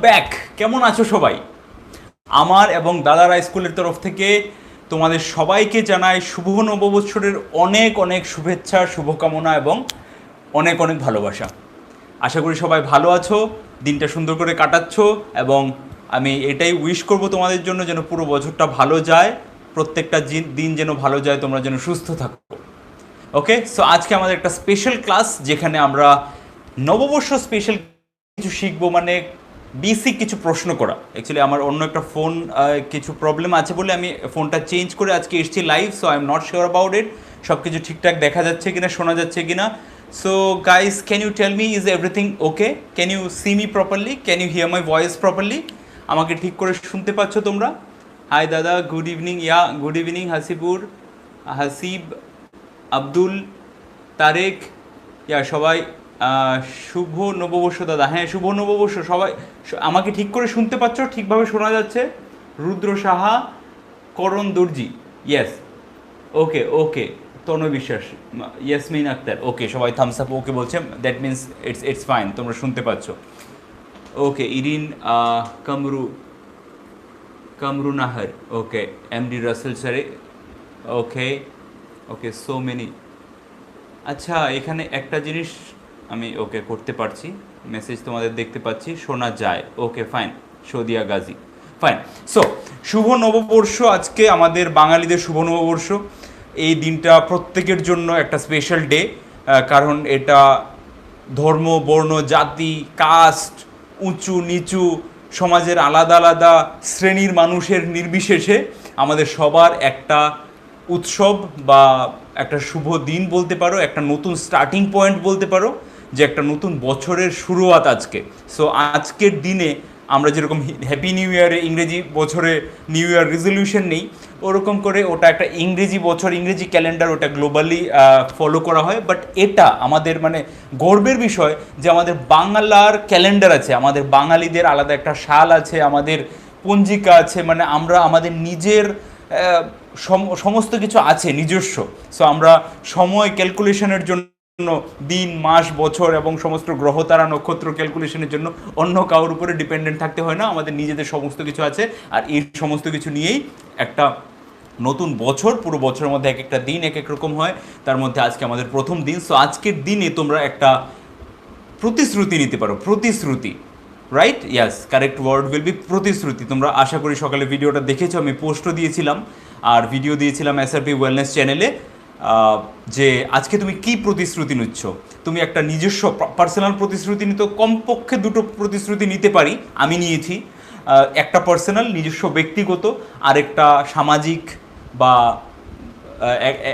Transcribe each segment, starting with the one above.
Back. কেমন আছো সবাই? আমার এবং দাদারা স্কুলের তরফ থেকে তোমাদের সবাইকে জানাই শুভ নববৎসরের অনেক অনেক শুভেচ্ছা, শুভকামনা এবং অনেক অনেক ভালোবাসা। আশা করি সবাই ভালো আছো, দিনটা সুন্দর করে কাটাচ্ছ, এবং আমি এটাই উইশ করব তোমাদের জন্য যেন পুরো বছরটা ভালো যায়, প্রত্যেকটা দিন যেন ভালো যায়, তোমরা যেন সুস্থ থাকো। ওকে, সো আজকে আমাদের একটা স্পেশাল ক্লাস যেখানে আমরা নববর্ষ স্পেশাল কিছু শিখবো, মানে বেসিক কিছু প্রশ্ন করা। অ্যাকচুয়ালি আমার অন্য একটা ফোন কিছু প্রবলেম আছে বলে আমি ফোনটা চেঞ্জ করে আজকে এসেছি live, so I am not sure about it. সব কিছু ঠিকঠাক দেখা যাচ্ছে কিনা, শোনা যাচ্ছে কিনা। So guys, can you tell me is everything okay? Can you see me properly? Can you hear my voice properly? আমাকে ঠিক করে শুনতে পাচ্ছ তোমরা? হাই দাদা, good evening. Yeah, good evening Hasibur, Hasib, Abdul, Tarek, yeah সবাই। শুভ নববর্ষ দাদা। হ্যাঁ, শুভ নববর্ষ সবাই। আমাকে ঠিক করে শুনতে পাচ্ছ? ঠিকভাবে শোনা যাচ্ছে? রুদ্র সাহা, করণ দর্জি, ইয়েস, ওকে ওকে। তনয় বিশ্বাস, ইয়াসমিন আক্তার, ওকে। সবাই থামস আপ ওকে বলছে, দ্যাট মিনস ইটস ফাইন, তোমরা শুনতে পাচ্ছ। ওকে, ইরিন, কামরু, কামরু নাহার, ওকে। এমডি রাসেল স্যারে, ওকে ওকে। So many. আচ্ছা, এখানে একটা জিনিস আমি ওকে করতে পারছি, মেসেজ তোমাদের দেখতে পাচ্ছি, শোনা যায়, okay fine. Saudia Gazi, fine. So শুভ নববর্ষ, আজকে আমাদের বাঙালিদের শুভ নববর্ষ। এই দিনটা প্রত্যেকের জন্য একটা স্পেশাল ডে, কারণ এটা ধর্ম, বর্ণ, জাতি, কাস্ট, উঁচু নিচু, সমাজের আলাদা আলাদা শ্রেণীর মানুষের নির্বিশেষে আমাদের সবার একটা উৎসব বা একটা শুভ দিন বলতে পারো, একটা নতুন স্টার্টিং পয়েন্ট বলতে পারো, যে একটা নতুন বছরের শুরুয়াত আজকে। সো আজকের দিনে আমরা যেরকম হ্যাপি নিউ ইয়ারে ইংরেজি বছরে নিউ ইয়ার রেজলিউশন নেই, ওরকম করে ওটা একটা ইংরেজি বছর, ইংরেজি ক্যালেন্ডার, ওটা গ্লোবালি ফলো করা হয়। বাট এটা আমাদের মানে গর্বের বিষয় যে আমাদের বাংলার ক্যালেন্ডার আছে, আমাদের বাঙালিদের আলাদা একটা সাল আছে, আমাদের পঞ্জিকা আছে, মানে আমরা আমাদের নিজের সমস্ত কিছু আছে নিজস্ব। সো আমরা সময় ক্যালকুলেশনের জন্য দিন, মাস, বছর এবং সমস্ত গ্রহ তারা নক্ষত্র ক্যালকুলেশনের জন্য অন্য কারোর উপরে ডিপেন্ডেন্ট থাকতে হয় না, আমাদের নিজেদের সমস্ত কিছু আছে। আর এই সমস্ত কিছু নিয়েই একটা নতুন বছর, পুরো বছরের মধ্যে এক একটা দিন এক এক রকম হয়, তার মধ্যে আজকে আমাদের প্রথম দিন। সো আজকের দিনে তোমরা একটা প্রতিশ্রুতি নিতে পারো, প্রতিশ্রুতি, right? Yes, correct word will be প্রতিশ্রুতি। তোমরা আশা করি সকালে ভিডিওটা দেখেছো, আমি পোস্টও দিয়েছিলাম আর ভিডিও দিয়েছিলাম এসআরপি ওয়েলনেস চ্যানেলে, যে আজকে তুমি কি প্রতিশ্রুতি নিচ্ছ। তুমি একটা নিজস্ব পার্সোনাল প্রতিশ্রুতি নিতে কমপক্ষে দুটো প্রতিশ্রুতি নিতে পারি, আমি নিয়েছি। একটা পার্সোনাল নিজস্ব ব্যক্তিগত, আর একটা সামাজিক বা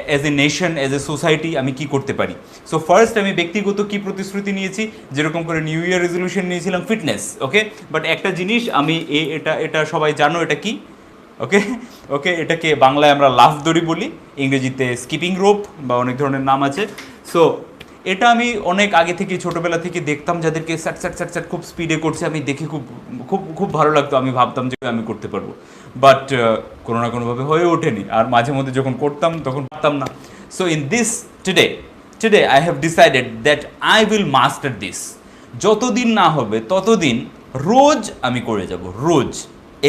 as a nation, as a society আমি কি করতে পারি। সো ফার্স্ট আমি ব্যক্তিগত কি প্রতিশ্রুতি নিয়েছি, যেরকম করে নিউ ইয়ার রেজলিউশন নিয়েছিলাম ফিটনেস, ওকে। বাট একটা জিনিস আমি এটা সবাই জানো এটা কি, ওকে ওকে। এটাকে বাংলায় আমরা লাফ দড়ি বলি, ইংরেজিতে স্কিপিং রোপ বা অনেক ধরনের নাম আছে। সো এটা আমি অনেক আগে থেকে, ছোটোবেলা থেকে দেখতাম যাদেরকে স্যাট স্যাট স্যাট স্যাট খুব স্পিডে করছে, আমি দেখে খুব খুব খুব ভালো লাগতো, আমি ভাবতাম যে আমি করতে পারবো। বাট কোনো না কোনোভাবে হয়ে ওঠেনি, আর মাঝে মধ্যে যখন করতাম তখন পারতাম না। So in this today I have decided that I will master this. যতদিন না হবে ততদিন রোজ আমি করে যাব, রোজ।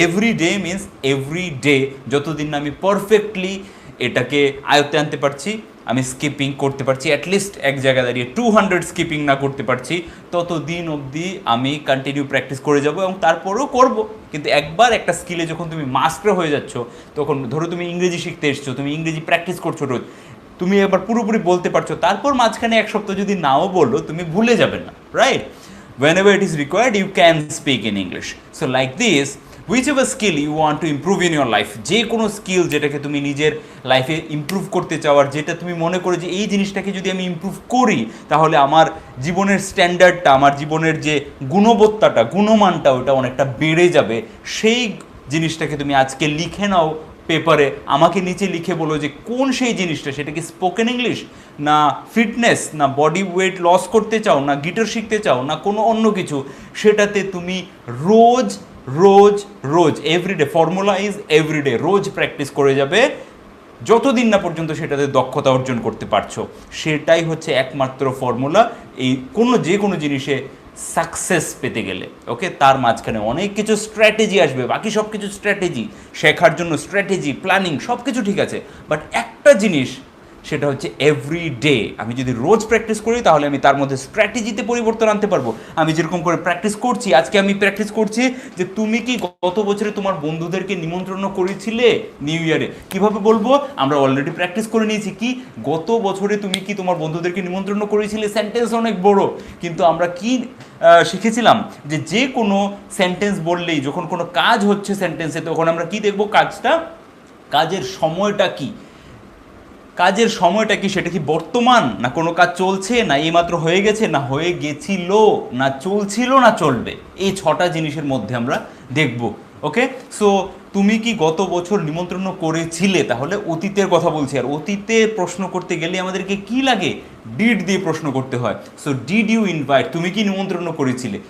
Every day means every day, যতদিন না আমি পারফেক্টলি এটাকে আয়ত্তে আনতে পারছি, আমি স্কিপিং করতে পারছি, অ্যাটলিস্ট এক জায়গায় দাঁড়িয়ে 200 স্কিপিং না করতে পারছি, ততদিন অবধি আমি কন্টিনিউ প্র্যাকটিস করে যাব, এবং তারপরেও করব। কিন্তু একবার একটা স্কিলে যখন তুমি মাস্টার হয়ে যাচ্ছ, তখন ধরো তুমি ইংরেজি শিখতে এসছো, তুমি ইংরেজি প্র্যাকটিস করছো রোজ, তুমি এবার পুরোপুরি বলতে পারছো, তারপর মাঝখানে এক সপ্তাহ যদি নাও বললো, তুমি ভুলে যাবে না, right? whenever it is required you can speak in English. So like this, whichever skill you want to improve in your life, যে কোনো স্কিল যেটাকে তুমি নিজের লাইফে ইমপ্রুভ করতে চাও, আর যেটা তুমি মনে করো যে এই জিনিসটাকে যদি আমি ইমপ্রুভ করি তাহলে আমার জীবনের স্ট্যান্ডার্ডটা, আমার জীবনের যে গুণবত্তাটা, গুণমানটা, ওটা অনেকটা বেড়ে যাবে, সেই জিনিসটাকে তুমি আজকে লিখে নাও পেপারে, আমাকে নিচে লিখে বলো যে কোন সেই জিনিসটা, সেটা কি স্পোকেন ইংলিশ, না ফিটনেস, না বডি ওয়েট লস করতে চাও, না গিটার শিখতে চাও, না কোনো অন্য কিছু, সেটাতে তুমি রোজ রোজ রোজ, এভরিডে, ফর্মুলা ইজ এভরিডে, রোজ প্র্যাকটিস করে যাবে, যতদিন না পর্যন্ত সেটাতে দক্ষতা অর্জন করতে পারছো। সেটাই হচ্ছে একমাত্র ফর্মুলা এই যে কোনো জিনিসে সাকসেস পেতে গেলে, ওকে, তার মাঝখানে অনেক কিছু স্ট্র্যাটেজি আসবে, বাকি সব কিছু স্ট্র্যাটেজি, শেখার জন্য স্ট্র্যাটেজি, প্ল্যানিং, সব কিছু ঠিক আছে, বাট একটা জিনিস, সেটা হচ্ছে এভরি ডে আমি যদি রোজ প্র্যাকটিস করি তাহলে আমি তার মধ্যে স্ট্র্যাটেজিতে পরিবর্তন আনতে পারবো। আমি যেরকম করে প্র্যাকটিস করছি, আজকে আমি প্র্যাকটিস করছি যে তুমি কি গত বছরে তোমার বন্ধুদেরকে নিমন্ত্রণ করেছিলে নিউ ইয়ারে, কিভাবে বলবো, আমরা অলরেডি প্র্যাকটিস করে নিয়েছি কি গত বছরে তুমি কি তোমার বন্ধুদেরকে নিমন্ত্রণ করেছিলে, সেন্টেন্স অনেক বড়, কিন্তু আমরা কি শিখেছিলাম যে যে কোনো সেন্টেন্স বললেই যখন কোনো কাজ হচ্ছে সেন্টেন্সে তখন আমরা কি দেখবো, কাজের সময়টা কি, কাজের সময়টা কি, সেটা কি বর্তমান, না কোনো কাজ চলছে, না এইমাত্র হয়ে গেছে, না হয়ে গেছিল, না চলছিল, না চলবে, এই 6টা জিনিসের মধ্যে আমরা দেখব। ওকে, সো তুমি কি গত বছর নিমন্ত্রণ করেছিলে, তাহলে অতীতের কথা বলছি, আর অতীতে প্রশ্ন করতে গেলে আমাদেরকে কি লাগে, ডিড দিয়ে প্রশ্ন করতে হয়। সো ডিড ইউ ইনভাইট, তুমি কি নিমন্ত্রণ করেছিলে,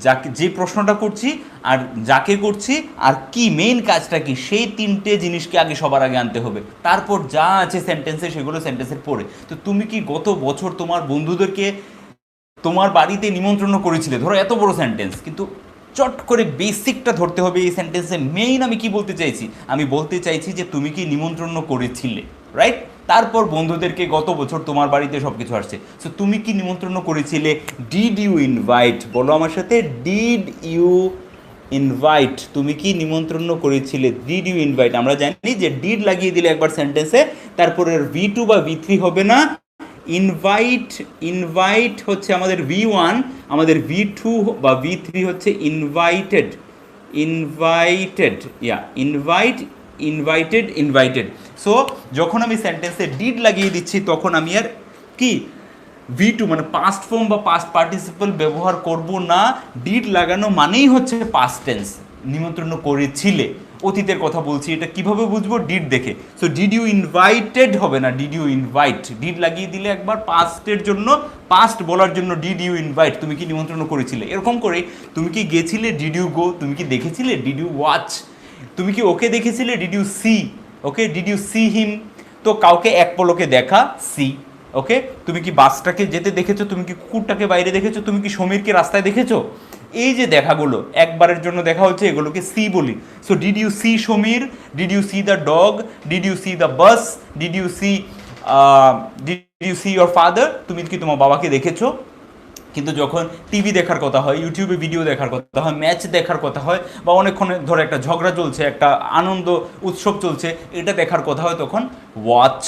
যাকে যে প্রশ্নটা করছি আর যাকে করছি আর কি মেইন কাজটা কি, সেই 3টে জিনিসকে আগে সবার আগে আনতে হবে, তারপর যা আছে সেন্টেন্সে সেগুলো সেন্টেন্সের পরে। তো তুমি কি গত বছর তোমার বন্ধুদেরকে তোমার বাড়িতে নিমন্ত্রণ করেছিলে, ধরো এত বড় সেন্টেন্স, কিন্তু চট করে বেসিকটা ধরতে হবে এই সেন্টেন্সে। মেইন আমি কি বলতে চাইছি, আমি বলতে চাইছি যে তুমি কি নিমন্ত্রণ করেছিলে, রাইট, তারপর বন্ধুদেরকে গত বছর তোমার বাড়িতে সব কিছু আসছে, সো তুমি কি নিমন্ত্রণ করেছিলে, ডিড ইউ ইনভাইট, বলো আমার সাথে, ডিড ইউ ইনভাইট, তুমি কি নিমন্ত্রণ করেছিলে, ডিড ইউ ইনভাইট। আমরা জানি যে ডিড লাগিয়ে দিলে একবার সেন্টেন্সে তারপরে V2 বা V3 হবে না, ইনভাইট, ইনভাইট হচ্ছে আমাদের V1, আমাদের V2 বা V3 হচ্ছে invited, invited, invite, invited, invited. So যখন আমি সেন্টেন্সে ডিড লাগিয়ে দিচ্ছি তখন আমি আর কি V2 মানে পাস্ট ফর্ম বা পাস্ট পার্টিসিপল ব্যবহার করব না, ডিড লাগানো মানেই হচ্ছে পাস্ট টেন্স, নিমন্ত্রণ করেছিলে, অতীতের কথা বলছি, এটা কিভাবে বুঝবো, ডিড দেখে। সো ডিড ইউ ইনভাইটেড হবে না, ডিড ইউ ইনভাইট, ডিড লাগিয়ে দিলে একবার পাস্টের জন্য, পাস্ট বলার জন্য ডিড ইউ ইনভাইট, তুমি কি নিমন্ত্রণ করেছিলে, এরকম করে। তুমি কি গেছিলে, ডিড ইউ গো, তুমি কি দেখেছিলে, ডিড ইউ ওয়াচ, তুমি কি ওকে দেখেছিলে, did you see, okay, did you see him, তো কাউকে এক পলকে দেখা, সি, ওকে। তুমি কি বাসটাকে যেতে দেখেছো, তুমি কি কুকুরটাকে বাইরে দেখেছো, তুমি কি সমীরকে রাস্তায় দেখেছো, এই যে দেখাগুলো একবারের জন্য দেখা হচ্ছে, এগুলোকে সি বলি। So did you see Samir, did you see the dog, did you see the bus, did you see your father, তুমি কি তোমার বাবাকে দেখেছো। কিন্তু যখন টিভি দেখার কথা হয়, ইউটিউবে ভিডিও দেখার কথা হয়, ম্যাচ দেখার কথা হয়, বা অনেকক্ষণ ধরে একটা ঝগড়া চলছে, একটা আনন্দ উৎসব চলছে, এটা দেখার কথা হয়, তখন ওয়াচ,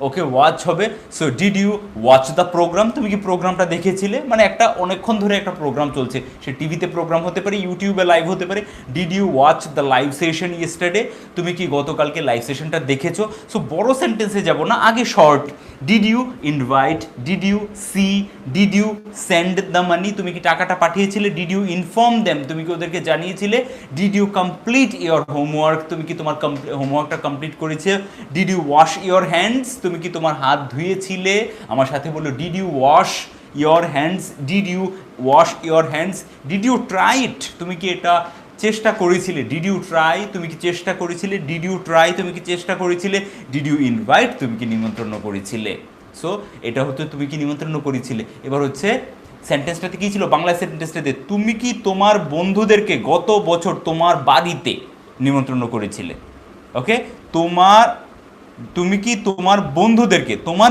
ওকে, ওয়াচ হবে। So did you watch the programme, তুমি কি প্রোগ্রামটা দেখেছিলে, মানে একটা অনেকক্ষণ ধরে একটা প্রোগ্রাম চলছে, সে টিভিতে প্রোগ্রাম হতে পারে, ইউটিউবে লাইভ হতে পারে। Did you watch the live session yesterday, তুমি কি গতকালকে লাইভ সেশনটা দেখেছো। সো বড় সেন্টেন্সে যাব না, আগে short, did you invite, did you see, did you send the money, তুমি কি টাকাটা পাঠিয়েছিলে, ডিড ইউ ইনফর্ম দেম, তুমি কি ওদেরকে জানিয়েছিলে, did you complete your homework, তুমি কি তোমার হোমওয়ার্কটা কমপ্লিট করেছে, did you wash your hands, তুমি কি তোমার হাত ধুয়েছিলে, আমার সাথে বলো, did you wash your hands, did you wash your hands, did you try it, তুমি কি এটা চেষ্টা করেছিলে, ডিড ইউ ট্রাই, তুমি কি চেষ্টা করেছিলে, ডিড ইউ ট্রাই, তুমি কি চেষ্টা করেছিলে, ডিড ইউ ইনভাইট, তুমি কি নিমন্ত্রণ করেছিলে। সো এটা হচ্ছে তুমি কি নিমন্ত্রণ করেছিলে। এবার হচ্ছে সেন্টেন্সটাতে কী ছিল, বাংলা সেন্টেন্সটাতে, তুমি কি তোমার বন্ধুদেরকে গত বছর তোমার বাড়িতে নিমন্ত্রণ করেছিলে, ওকে, তুমি কি তোমার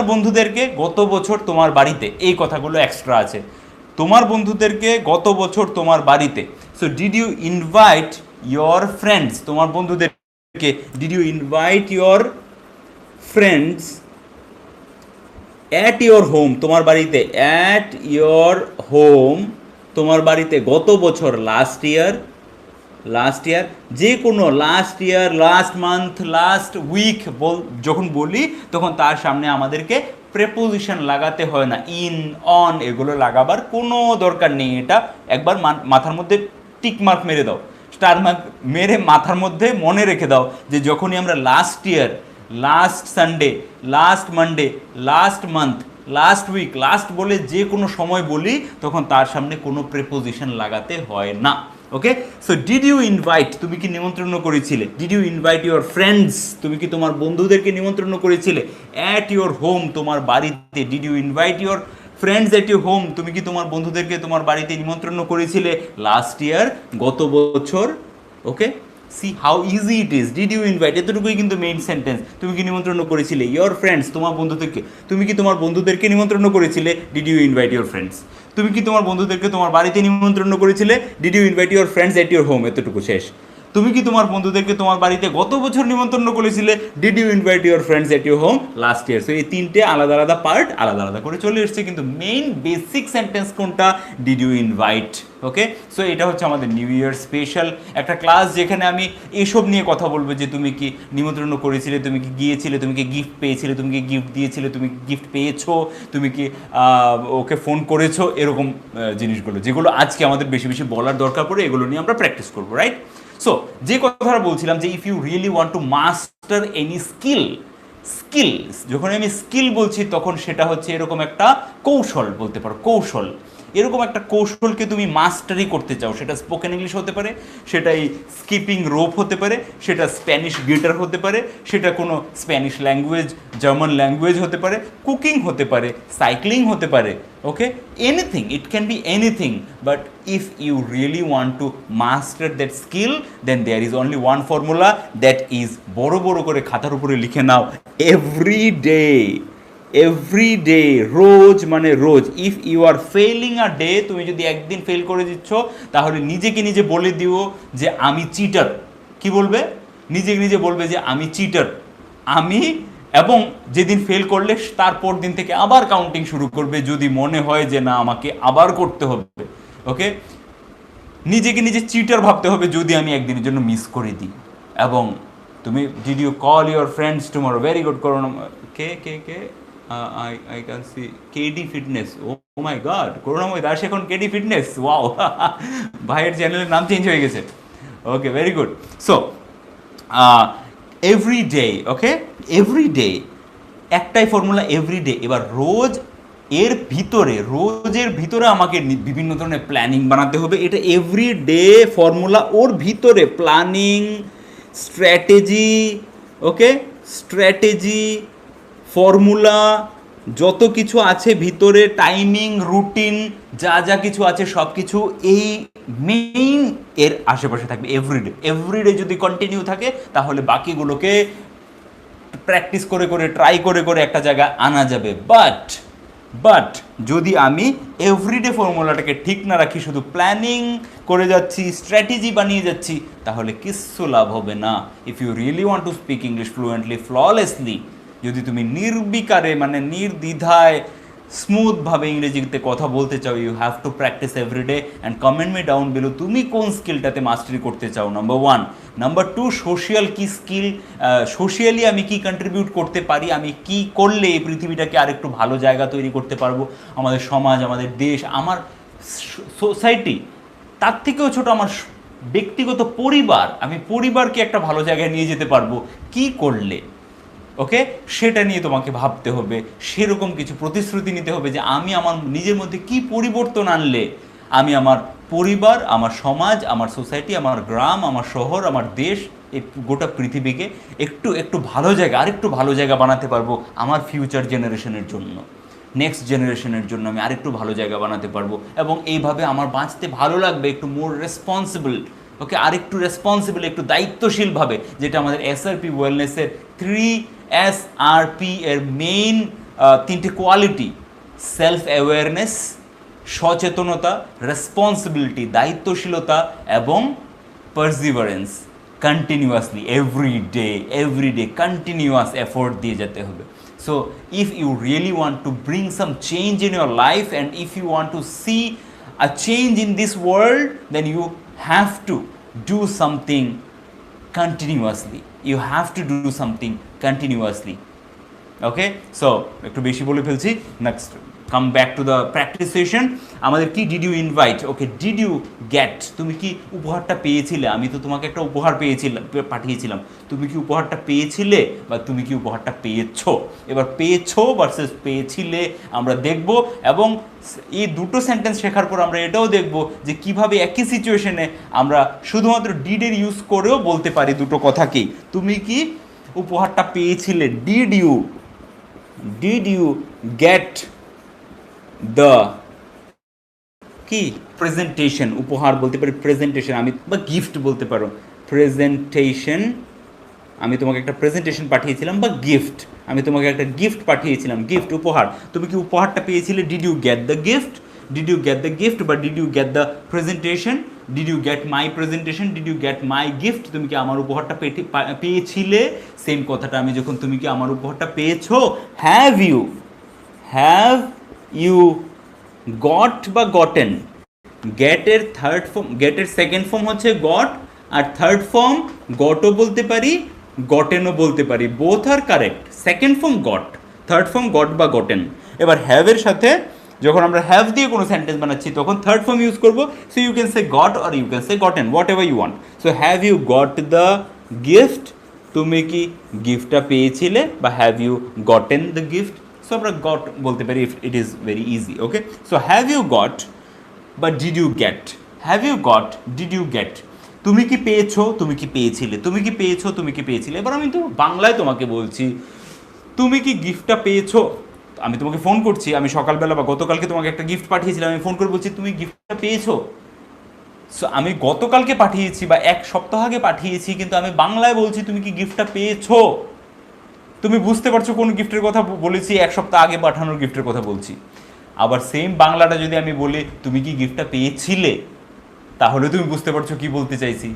বন্ধুদেরকে গত বছর তোমার বাড়িতে, এই কথাগুলো এক্সট্রা আছে, তোমার বন্ধুদেরকে গত বছর তোমার বাড়িতে। So did you invite your friends, তোমার বন্ধুদেরকে, did you invite your friends at your home, তোমার বাড়িতে, অ্যাট ইয়োর হোম, তোমার বাড়িতে গত বছর, লাস্ট ইয়ার, যে কোনো last year, last month, last week যখন বলি তখন তার সামনে আমাদেরকে প্রেপোজিশন লাগাতে হয় না, ইন, অন, এগুলো লাগাবার কোনো দরকার নেই। এটা একবার মাথার মধ্যে টিক মার্ক মেরে দাও, স্টার মার্ক মেরে মাথার মধ্যে মনে রেখে দাও যে যখনই আমরা last year, last Sunday, last Monday, last month, last week, last বলে যে কোনো সময় বলি তখন তার সামনে কোনো প্রেপোজিশন লাগাতে হয় না, okay. So did you invite, তুমি কি নিমন্ত্রণ করেছিলে, did you invite your friends, তুমি কি তোমার বন্ধুদেরকে নিমন্ত্রণ করেছিলে, অ্যাট ইউর হোম, তোমার বাড়িতে, did you invite your friends at your home, তুমি কি তোমার বন্ধুদেরকে তোমার বাড়িতে নিমন্ত্রণ করেছিলে লাস্ট ইয়ার, গত বছর? Okay, see how easy it is. Did you invite, এতটুকুই কিন্তু মেইন সেন্টেন্স। তুমি কি নিমন্ত্রণ করেছিলে ইয়োর ফ্রেন্ডস, তোমার বন্ধুদেরকে? তুমি কি তোমার বন্ধুদেরকে নিমন্ত্রণ করেছিলে? Did you invite your friends? তুমি কি তোমার বন্ধুদেরকে তোমার বাড়িতে নিমন্ত্রণ করেছিলে? Did you invite your friends at your home? এতটুকু শেষ। তুমি কি তোমার বন্ধুদেরকে তোমার বাড়িতে গত বছর নিমন্ত্রণ করেছিলে? Did you invite your friends at your home last year? So এই তিনটে আলাদা আলাদা পার্ট আলাদা আলাদা করে চলে এসছে, কিন্তু মেইন বেসিক সেন্টেন্স কোনটা? Did you invite. Okay, so এটা হচ্ছে আমাদের নিউ ইয়ার স্পেশাল একটা ক্লাস, যেখানে আমি এসব নিয়ে কথা বলবো যে তুমি কি নিমন্ত্রণ করেছিলে, তুমি কি গিয়েছিলে, তুমি কি গিফট পেয়েছিলে, তুমি কি গিফট দিয়েছিলে, তুমি কি গিফট পেয়েছো, তুমি কি ওকে ফোন করেছো, এরকম জিনিসগুলো যেগুলো আজকে আমাদের বেশি বেশি বলার দরকার পড়ে, এগুলো নিয়ে আমরা প্র্যাকটিস করবো, রাইট? সো যে কথাটা বলছিলাম যে if you really want to master any skill, যখন আমি স্কিল বলছি তখন সেটা হচ্ছে এরকম একটা কৌশল, বলতে পারো কৌশল। এরকম একটা কৌশলকে তুমি মাস্টারি করতে চাও, সেটা স্পোকেন ইংলিশ হতে পারে, সেটা এই স্কিপিং রোপ হতে পারে, সেটা স্প্যানিশ গিটার হতে পারে, সেটা কোনো স্প্যানিশ ল্যাঙ্গুয়েজ, জার্মান ল্যাঙ্গুয়েজ হতে পারে, কুকিং হতে পারে, সাইক্লিং হতে পারে। Okay, anything, it can be anything, but if you really want to master that skill, then there is only one formula, that is বড় বড় করে খাতার উপরে লিখে নাও, এভরিডে, রোজ মানে রোজ। If you are failing a day, তুমি যদি একদিন ফেল করে দিচ্ছ, তাহলে নিজেকে নিজে বলে দিও যে আমি চিটার। কি বলবে? নিজেকে নিজে বলবে যে আমি চিটার, আমি। এবং যেদিন ফেল করলে তারপর দিন থেকে আবার কাউন্টিং শুরু করবে, যদি মনে হয় যে না আমাকে আবার করতে হবে। ওকে, নিজেকে নিজে চিটার ভাবতে হবে যদি আমি একদিনের জন্য মিস করে দিই। এবং তুমি did you call your friends tomorrow? Very good. করোনা কে কে কে I can see KD fitness. Oh my god, Koronamoy Das এখন কেডি ফিটনেস, ওয়াও। ভাইয়ের চ্যানেলের নাম চেঞ্জ হয়ে গেছে। ওকে, ভেরি গুড। সো এভরিডে, ওকে, এভরিডে একটাই ফর্মুলা, এভরিডে। এবার রোজের ভিতরে আমাকে বিভিন্ন ধরনের প্ল্যানিং বানাতে হবে। এটা এভরিডে ফর্মুলা, ওর ভিতরে প্ল্যানিং, স্ট্র্যাটেজি, ওকে, স্ট্র্যাটেজি, ফর্মুলা, যত কিছু আছে ভিতরে, টাইমিং, রুটিন, যা যা কিছু আছে সব কিছু এই মেইন এর আশেপাশে থাকবে। এভরিডে যদি কন্টিনিউ থাকে তাহলে বাকিগুলোকে প্র্যাকটিস করে করে, ট্রাই করে করে একটা জায়গায় আনা যাবে। বাট যদি আমি এভরিডে ফর্মুলাটাকে ঠিক না রাখি, শুধু প্ল্যানিং করে যাচ্ছি, স্ট্র্যাটেজি বানিয়ে যাচ্ছি, তাহলে কিচ্ছু লাভ হবে না। If you really want to speak English fluently, flawlessly, যদি তুমি নির্বিকারে মানে নির্দ্বিধায় স্মুথভাবে ইংরেজিতে কথা বলতে চাও, you have to practice everyday. And comment me down below তুমি কোন স্কিলটাতে মাস্টারি করতে চাও, নাম্বার 1। নাম্বার 2, সোশিয়াল কি স্কিল, সোশিয়ালি আমি কি কন্ট্রিবিউট করতে পারি, আমি কি করলে এই পৃথিবীটাকে আরেকটু ভালো জায়গা তৈরি করতে পারবো, আমাদের সমাজ, আমাদের দেশ, আমার সোসাইটি, তার থেকেও ছোট আমার ব্যক্তিগত পরিবার, আমি পরিবারকে একটা ভালো জায়গায় নিয়ে যেতে পারবো কি করলে। ওকে, সেটা নিয়ে তোমাকে ভাবতে হবে, সেরকম কিছু প্রতিশ্রুতি নিতে হবে যে আমি আমার নিজের মধ্যে কি পরিবর্তন আনলে আমি আমার পরিবার, আমার সমাজ, আমার সোসাইটি, আমার গ্রাম, আমার শহর, আমার দেশ, এই গোটা পৃথিবীকে একটু ভালো জায়গা, আরেকটু ভালো জায়গা বানাতে পারবো আমার ফিউচার জেনারেশনের জন্য, নেক্সট জেনারেশনের জন্য আমি আরেকটু ভালো জায়গা বানাতে পারবো। এবং এইভাবে আমার বাঁচতে ভালো লাগবে, একটু মোর রেসপন্সিবল। ওকে, আরেকটু রেসপন্সিবল, একটু দায়িত্বশীলভাবে, যেটা আমাদের SRP ওয়েলনেসের 3SRP এর মেইন 3টে কোয়ালিটি: সেলফ অ্যাওয়ারনেস, সচেতনতা, রেসপন্সিবিলিটি, দায়িত্বশীলতা, এবং perseverance. Continuously everyday continuous effort দিয়ে যেতে হবে। So if you really want to bring some change in your life, and if you want to see a change in this world, then you have to do something continuously. You have to do something continuously. Okay, so একটু বেশি বলে ফেলছি। Next, come back to the practice session. আমাদের কি, did you invite, okay, did you get, তুমি কি উপহারটা পেয়েছিলে? আমি তো তোমাকে একটা উপহার পাঠিয়েছিলাম, তুমি কি উপহারটা পেয়েছিলে বা তুমি কি উপহারটা পেয়েছো? এবার পেয়েছো ভার্সেস পেয়েছিলে আমরা দেখব, এবং এই দুটো সেন্টেন্স শেখার পর আমরা এটাও দেখব যে কিভাবে একই সিচুয়েশনে আমরা শুধুমাত্র ডিডের ইউজ করেও বলতে পারি দুটো কথাকেই। তুমি কি উপহারটা পেয়েছিলে, ডিড ইউ গেট দ্য কি প্রেজেন্টেশন, উপহার বলতে পারি, প্রেজেন্টেশন আমি, বা গিফট বলতে পারো, প্রেজেন্টেশন, আমি তোমাকে একটা প্রেজেন্টেশন পাঠিয়েছিলাম, বা গিফট, আমি তোমাকে একটা গিফট পাঠিয়েছিলাম, গিফট উপহার, তুমি কি উপহারটা পেয়েছিলে? Did you get the gift, did you get the gift, বা did you get the presentation, did you get my presentation, did you get my gift, তুমি কি আমার উপহারটা পেয়েছিলে? সেম কথাটা আমি যখন তুমি কি আমার উপহারটা পেয়েছো, হ্যাভ ইউ গট বা গটেন, গেটের থার্ড ফর্ম, গেটের সেকেন্ড ফর্ম হচ্ছে গট, আর থার্ড ফর্ম গটও বলতে পারি, গটেনও বলতে পারি, বোথ আর correct. Second form got, third form got বা গটেন। এবার হ্যাভের সাথে যখন আমরা হ্যাভ দিয়ে কোনো সেন্টেন্স বানাচ্ছি তখন থার্ড ফর্ম ইউজ করবো, so you can say got or you can say gotten, whatever you want. So have you got the gift, তুমি কি গিফটটা পেয়েছিলে, বা have you gotten the gift, so আমরা গট বলতে পারি, if it is very easy. Okay, so have you got বা did you get, have you got, did you get, তুমি কি পেয়েছো, তুমি কি পেয়েছিলে, তুমি কি পেয়েছো, তুমি কি পেয়েছিলে। এবার আমি তো বাংলায় তোমাকে বলছি, তুমি কি গিফটটা পেয়েছো, আমি তোমাকে ফোন করছি, আমি সকালবেলা বা গতকালকে তোমাকে একটা গিফট পাঠিয়েছিলাম, আমি ফোন করে বলছি তুমি গিফটটা পেয়েছো। সো আমি গতকালকে পাঠিয়েছি বা এক সপ্তাহ আগে পাঠিয়েছি, কিন্তু আমি বাংলায় বলছি তুমি কি গিফটটা পেয়েছো। তুমি বুঝতে পারছো কোন গিফটের কথা বলেছি, এক সপ্তাহ আগে পাঠানোর গিফটের কথা বলছি। আবার সেম বাংলাটা যদি আমি বলি তুমি কি গিফটটা পেয়েছিলে, তাহলে তুমি বুঝতে পারছো কি বলতে চাইছি।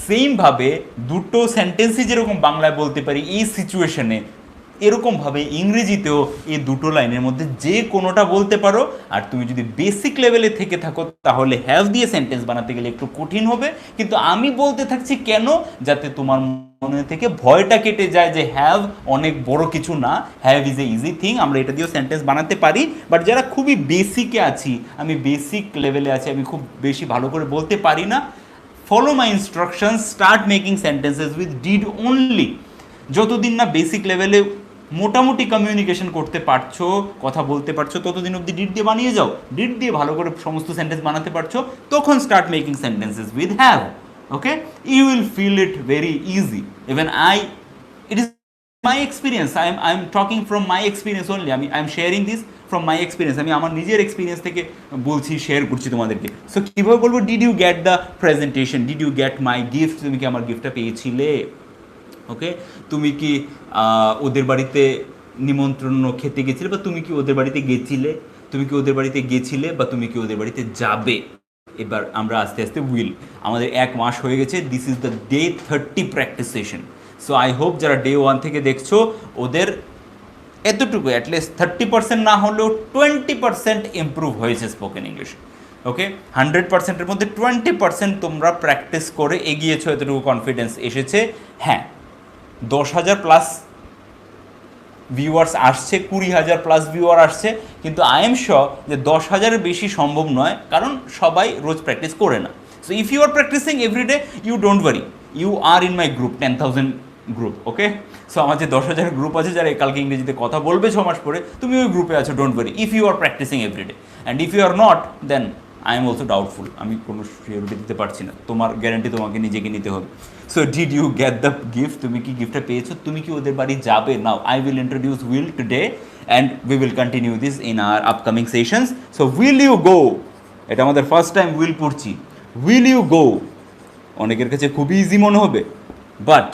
সেমভাবে দুটো সেন্টেন্সই যেরকম বাংলায় বলতে পারি এই সিচুয়েশনে, এরকমভাবে ইংরেজিতেও এই দুটো লাইনের মধ্যে যে কোনোটা বলতে পারো। আর তুমি যদি বেসিক লেভেলে থেকে থাকো তাহলে হ্যাভ দিয়ে সেন্টেন্স বানাতে গেলে একটু কঠিন হবে, কিন্তু আমি বলতে থাকছি কেন, যাতে তোমার মনে থেকে ভয়টা কেটে যায় যে হ্যাভ অনেক বড় কিছু না, have is a easy thing, আমরা এটা দিয়েও সেন্টেন্স বানাতে পারি। বাট যারা খুবই বেসিকে আছি, আমি বেসিক লেভেলে আছি, আমি খুব বেশি ভালো করে বলতে পারি না, follow my instructions, start making sentences with did only. যতদিন না বেসিক লেভেলে মোটামুটি কমিউনিকেশন করতে পারছো, কথা বলতে পারছো, ততদিন অবধি ডিড দিয়ে বানিয়ে যাও। ডিড দিয়ে ভালো করে সমস্ত সেন্টেন্স বানাতে পারছো, তখন start making sentences with have. Okay, you will feel it very easy. Even it is my experience, I am talking from my experience only, I am sharing this from my experience, আমি আমার নিজের experience থেকে বলছি, share করছি তোমাদেরকে। So কীভাবে বলবো, did you get the presentation, did you get my gift, তুমি কি আমার গিফটটা পেয়েছিলে। ওকে, তুমি কি ওদের বাড়িতে নিমন্ত্রণ খেতে গেছিলে, বা তুমি কি ওদের বাড়িতে গেছিলে, তুমি কি ওদের বাড়িতে গেছিলে, বা তুমি কি ওদের বাড়িতে যাবে। এবার আমরা আস্তে আস্তে উইল, আমাদের 1 মাস হয়ে গেছে, this is the day 30 practice session. So I hope যারা ডে 1 থেকে দেখছো ওদের এতটুকু অ্যাটলিস্ট 30% না হলেও 20% ইম্প্রুভ হয়েছে স্পোকেন ইংলিশ। ওকে, 100%-এর মধ্যে 20% তোমরা প্র্যাকটিস করে এগিয়েছো, এতটুকু কনফিডেন্স এসেছে। হ্যাঁ, 10,000 প্লাস ভিউয়ার্স আসছে, 20,000 প্লাস ভিউয়ার আসছে, কিন্তু আই এম শিওর যে 10,000-এর বেশি সম্ভব নয়, কারণ সবাই রোজ প্র্যাকটিস করে না। So if you are practicing everyday, you don't worry, you are in my group 10,000 group. Okay, so আমার যে 10,000 গ্রুপ আছে যারা কালকে ইংরেজিতে কথা বলবে 6 মাস পরে, তুমি ওই গ্রুপে আছো, don't worry, if you are practicing everyday. And if you are not, then I am also doubtful, আমি কোনো সিওরিটি দিতে পারছি না, তোমার গ্যারান্টি তোমাকে নিজেকে নিতে হবে। So did you get the gift, তুমি কি গিফটটা পেয়েছো, তুমি কি ওদের বাড়ি যাবে। Now I will introduce will today and we will continue this in our upcoming sessions. So will you go, এটা আমাদের ফার্স্ট টাইম উইল পড়ছি। উইল ইউ গো অনেকের কাছে খুবই ইজি মনে হবে, বাট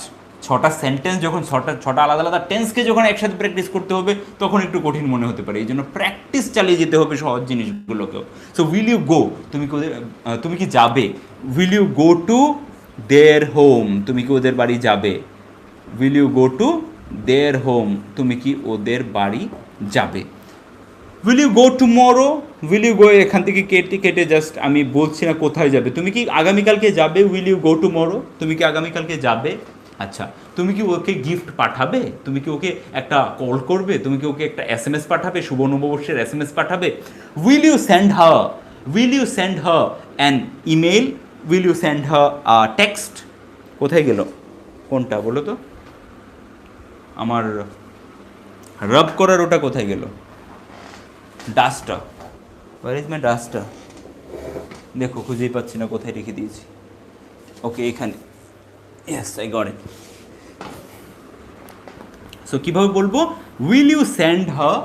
6টা সেন্টেন্স যখন 6টা আলাদা আলাদা টেন্সকে যখন একসাথে প্র্যাকটিস করতে হবে তখন একটু কঠিন মনে হতে পারে, এই জন্য প্র্যাকটিস চালিয়ে যেতে হবে সহজ জিনিসগুলোকেও। সো উইল ইউ গো, তুমি কি যাবে। Will you go to their home, তুমি কি ওদের বাড়ি যাবে। Will you go to their home, তুমি কি ওদের বাড়ি যাবে। Will you go tomorrow, will you go এখান থেকে কেটে জাস্ট আমি বলছি না কোথায় যাবে, তুমি কি আগামীকালকে যাবে। উইল ইউ গো টুমরো, তুমি কি আগামীকালকে যাবে। আচ্ছা, তুমি কি ওকে গিফট পাঠাবে, তুমি কি ওকে একটা কল করবে, তুমি কি ওকে একটা SMS পাঠাবে, শুভ নববর্ষের SMS পাঠাবে। Will you send her, will you send her an email, will you send her text. কোথায় গেল কোনটা বলো তো, আমার রাব করার ওটা কোথায় গেল, duster, where is my duster, দেখো খুঁজেই পাচ্ছি না কোথায় রেখে দিয়েছি। ওকে, এখানে, yes I got it. So কীভাবে বলবো, উইল ইউ সেন্ড হার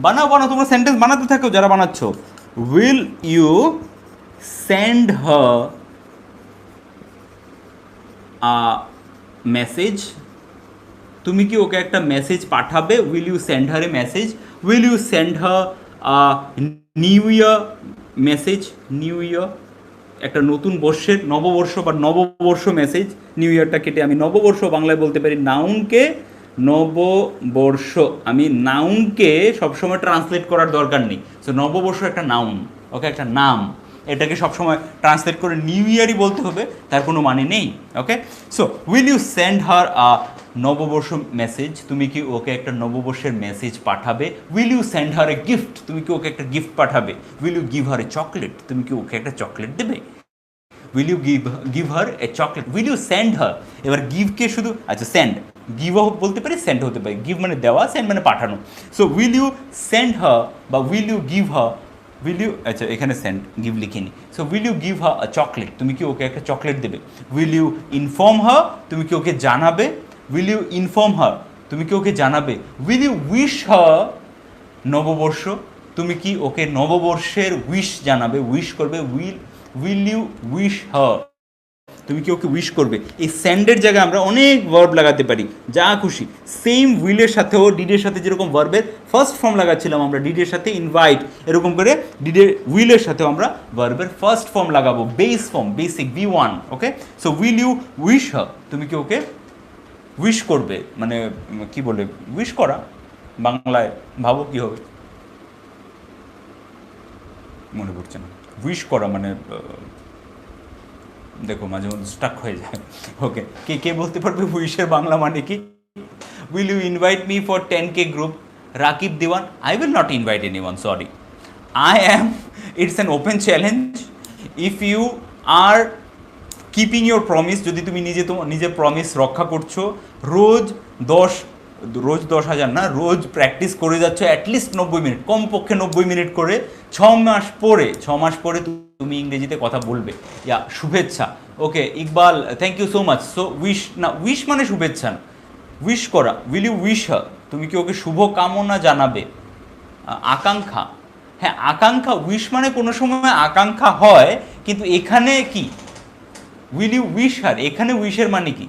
বানাও বানাও, তোমরা সেন্টেন্স বানাতে থাকো যারা বানাচ্ছ। Will you send her a message, তুমি কি ওকে একটা মেসেজ পাঠাবে? Will you send her a message? Will you send her new year message? New year একটা নতুন বর্ষের, নববর্ষ বা নববর্ষ মেসেজ। নিউ ইয়ারটা কেটে আমি নববর্ষ বাংলায় বলতে পারি। নাউনকে নববর্ষ, আমি নাউনকে সবসময় ট্রান্সলেট করার দরকার নেই। সো নববর্ষ একটা নাউন, ওকে, একটা নাম, এটাকে সবসময় ট্রান্সলেট করে নিউ ইয়ারই বলতে হবে তার কোনো মানে নেই। Okay, so will you send her a নববর্ষ মেসেজ, তুমি কি ওকে একটা নববর্ষের মেসেজ পাঠাবে? Will you send her a gift, তুমি কি ওকে একটা গিফট পাঠাবে? Will you give her a chocolate, তুমি কি ওকে একটা চকলেট দেবে? Will you give her a chocolate? Will you send her, এবার গিভকে শুধু, আচ্ছা সেন্ড, গিভও বলতে পারি, সেন্ড হতে পারে। গিভ মানে দেওয়া, সেন্ড মানে পাঠানো। So will you send her বা will you give her, will you, আচ্ছা এখানে সেন্ড, গিভ লিখিনি। So will you give her a chocolate, তুমি কি ওকে একটা চকলেট দেবে? উইল ইউ ইনফর্ম হার, তুমি কি ওকে জানাবে? উইল ইউ ইনফর্ম হার, তুমি কি ওকে জানাবে? উইল ইউ উইশ হার নববর্ষ, তুমি কি ওকে নববর্ষের উইশ জানাবে, উইশ করবে? উইল ইউ উইশ হার, তুমি কি ওকে উইশ করবে? এই সেন্ডের জায়গায় আমরা অনেক ভার্ব লাগাতে পারি, যা খুশি। সেম উইলের সাথেও ডিডের সাথে যেরকম ভার্বের ফার্স্ট ফর্ম লাগাচ্ছিলাম আমরা ডিডের সাথে ইনভাইট, এরকম করে ডিডের উইলের সাথেও আমরা ভার্বের ফার্স্ট ফর্ম লাগাবো, base form, basic V1। Okay, so will you wish her, তুমি কি ওকে উইশ করবে? মানে কি বলে উইশ করা বাংলায়, ভাবো কি হবে, মনে পড়ছে না। উইশ করা মানে দেখো মাঝে মধ্যে স্টাক হয়ে যায়। ওকে, কে কে বলতে পারবে উইশের বাংলা মানে কি? Will you invite me for 10K group? Rakib Dewan, I will not invite anyone, sorry. I am, it's an open challenge. If you are keeping your promise, যদি তুমি নিজের প্রমিস রক্ষা করছো, রোজ 10,000 না, রোজ প্র্যাকটিস করে যাচ্ছ অ্যাটলিস্ট 90 মিনিট, কমপক্ষে 90 মিনিট করে, 6 মাস পরে তুমি ইংরেজিতে কথা বলবে। ইয়া, শুভেচ্ছা। Okay Iqbal, thank you so much. So wish না, উইশ মানে শুভেচ্ছা না, উইশ করা। উইল ইউ উইশ হার, তুমি কি ওকে শুভ কামনা জানাবে? আকাঙ্ক্ষা, হ্যাঁ আকাঙ্ক্ষা, উইশ মানে কোনো সময় আকাঙ্ক্ষা হয়, কিন্তু এখানে কি উইল ইউ উইশ হার, এখানে উইশের মানে কি?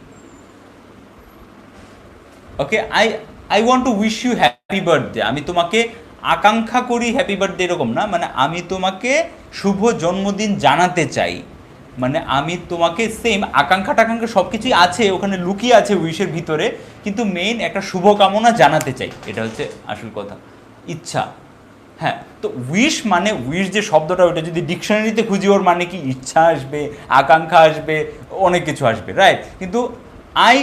Okay, I want to wish you happy birthday, আমি তোমাকে আকাঙ্ক্ষা করি হ্যাপি বার্থডে, এরকম না, মানে আমি তোমাকে শুভ জন্মদিন জানাতে চাই। মানে আমি তোমাকে সেম আকাঙ্ক্ষা টাকাঙ্ক্ষা সব কিছুই আছে ওখানে, লুকিয়ে আছে উইশের ভিতরে, কিন্তু মেইন একটা শুভকামনা জানাতে চাই, এটা হচ্ছে আসল কথা, ইচ্ছা। হ্যাঁ, তো উইশ মানে, উইশ যে শব্দটা, ওটা যদি ডিকশনারিতে খুঁজি ওর মানে কি, ইচ্ছা আসবে, আকাঙ্ক্ষা আসবে, অনেক কিছু আসবে, রাইট? কিন্তু I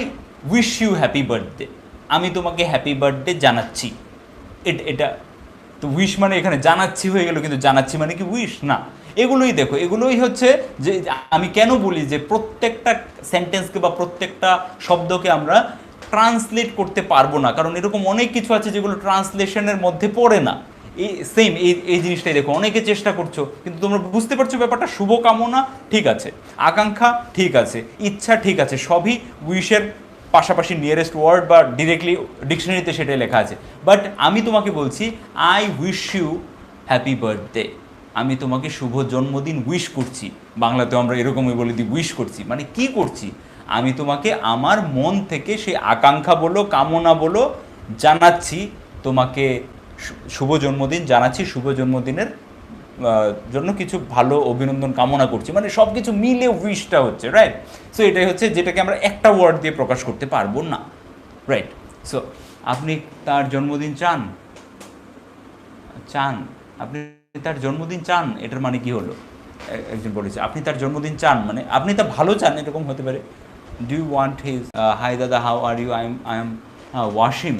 wish you happy birthday, আমি তোমাকে হ্যাপি বার্থডে জানাচ্ছি, এটা তো উইশ মানে এখানে জানাচ্ছি হয়ে গেল, কিন্তু জানাচ্ছি মানে কি উইশ না। এগুলোই দেখো, এগুলোই হচ্ছে যে আমি কেন বলি যে প্রত্যেকটা সেন্টেন্সকে বা প্রত্যেকটা শব্দকে আমরা ট্রান্সলেট করতে পারবো না, কারণ এরকম অনেক কিছু আছে যেগুলো ট্রান্সলেশনের মধ্যে পড়ে না। এই সেম এই জিনিসটাই দেখো, অনেকে চেষ্টা করছো কিন্তু তোমরা বুঝতে পারছো ব্যাপারটা, শুভকামনা ঠিক আছে, আকাঙ্ক্ষা ঠিক আছে, ইচ্ছা ঠিক আছে, সবই উইশের পাশাপাশি নিয়ারেস্ট ওয়ার্ড বা ডিরেক্টলি ডিকশনারিতে সেটাই লেখা আছে। বাট আমি তোমাকে বলছি I wish you happy birthday, আমি তোমাকে শুভ জন্মদিন উইশ করছি। বাংলাতেও আমরা এরকমই বলে দিই, উইশ করছি মানে কি করছি, আমি তোমাকে আমার মন থেকে সেই আকাঙ্ক্ষা বলো, কামনা বলো জানাচ্ছি, তোমাকে শুভ জন্মদিন জানাচ্ছি, শুভ জন্মদিনের জন্য কিছু ভালো অভিনন্দন কামনা করছি, মানে সব কিছু মিলে উইশটা হচ্ছে, রাইট? সো এটাই হচ্ছে যেটাকে আমরা একটা ওয়ার্ড দিয়ে প্রকাশ করতে পারবো না, রাইট? সো আপনি তার জন্মদিন চান, আপনি তার জন্মদিন চান, এটার মানে কি হলো? একজন বলেছে আপনি তার জন্মদিন চান, মানে আপনি তা ভালো চান, এরকম হতে পারে। Do you want his, hi dada, how are you, I am Wasim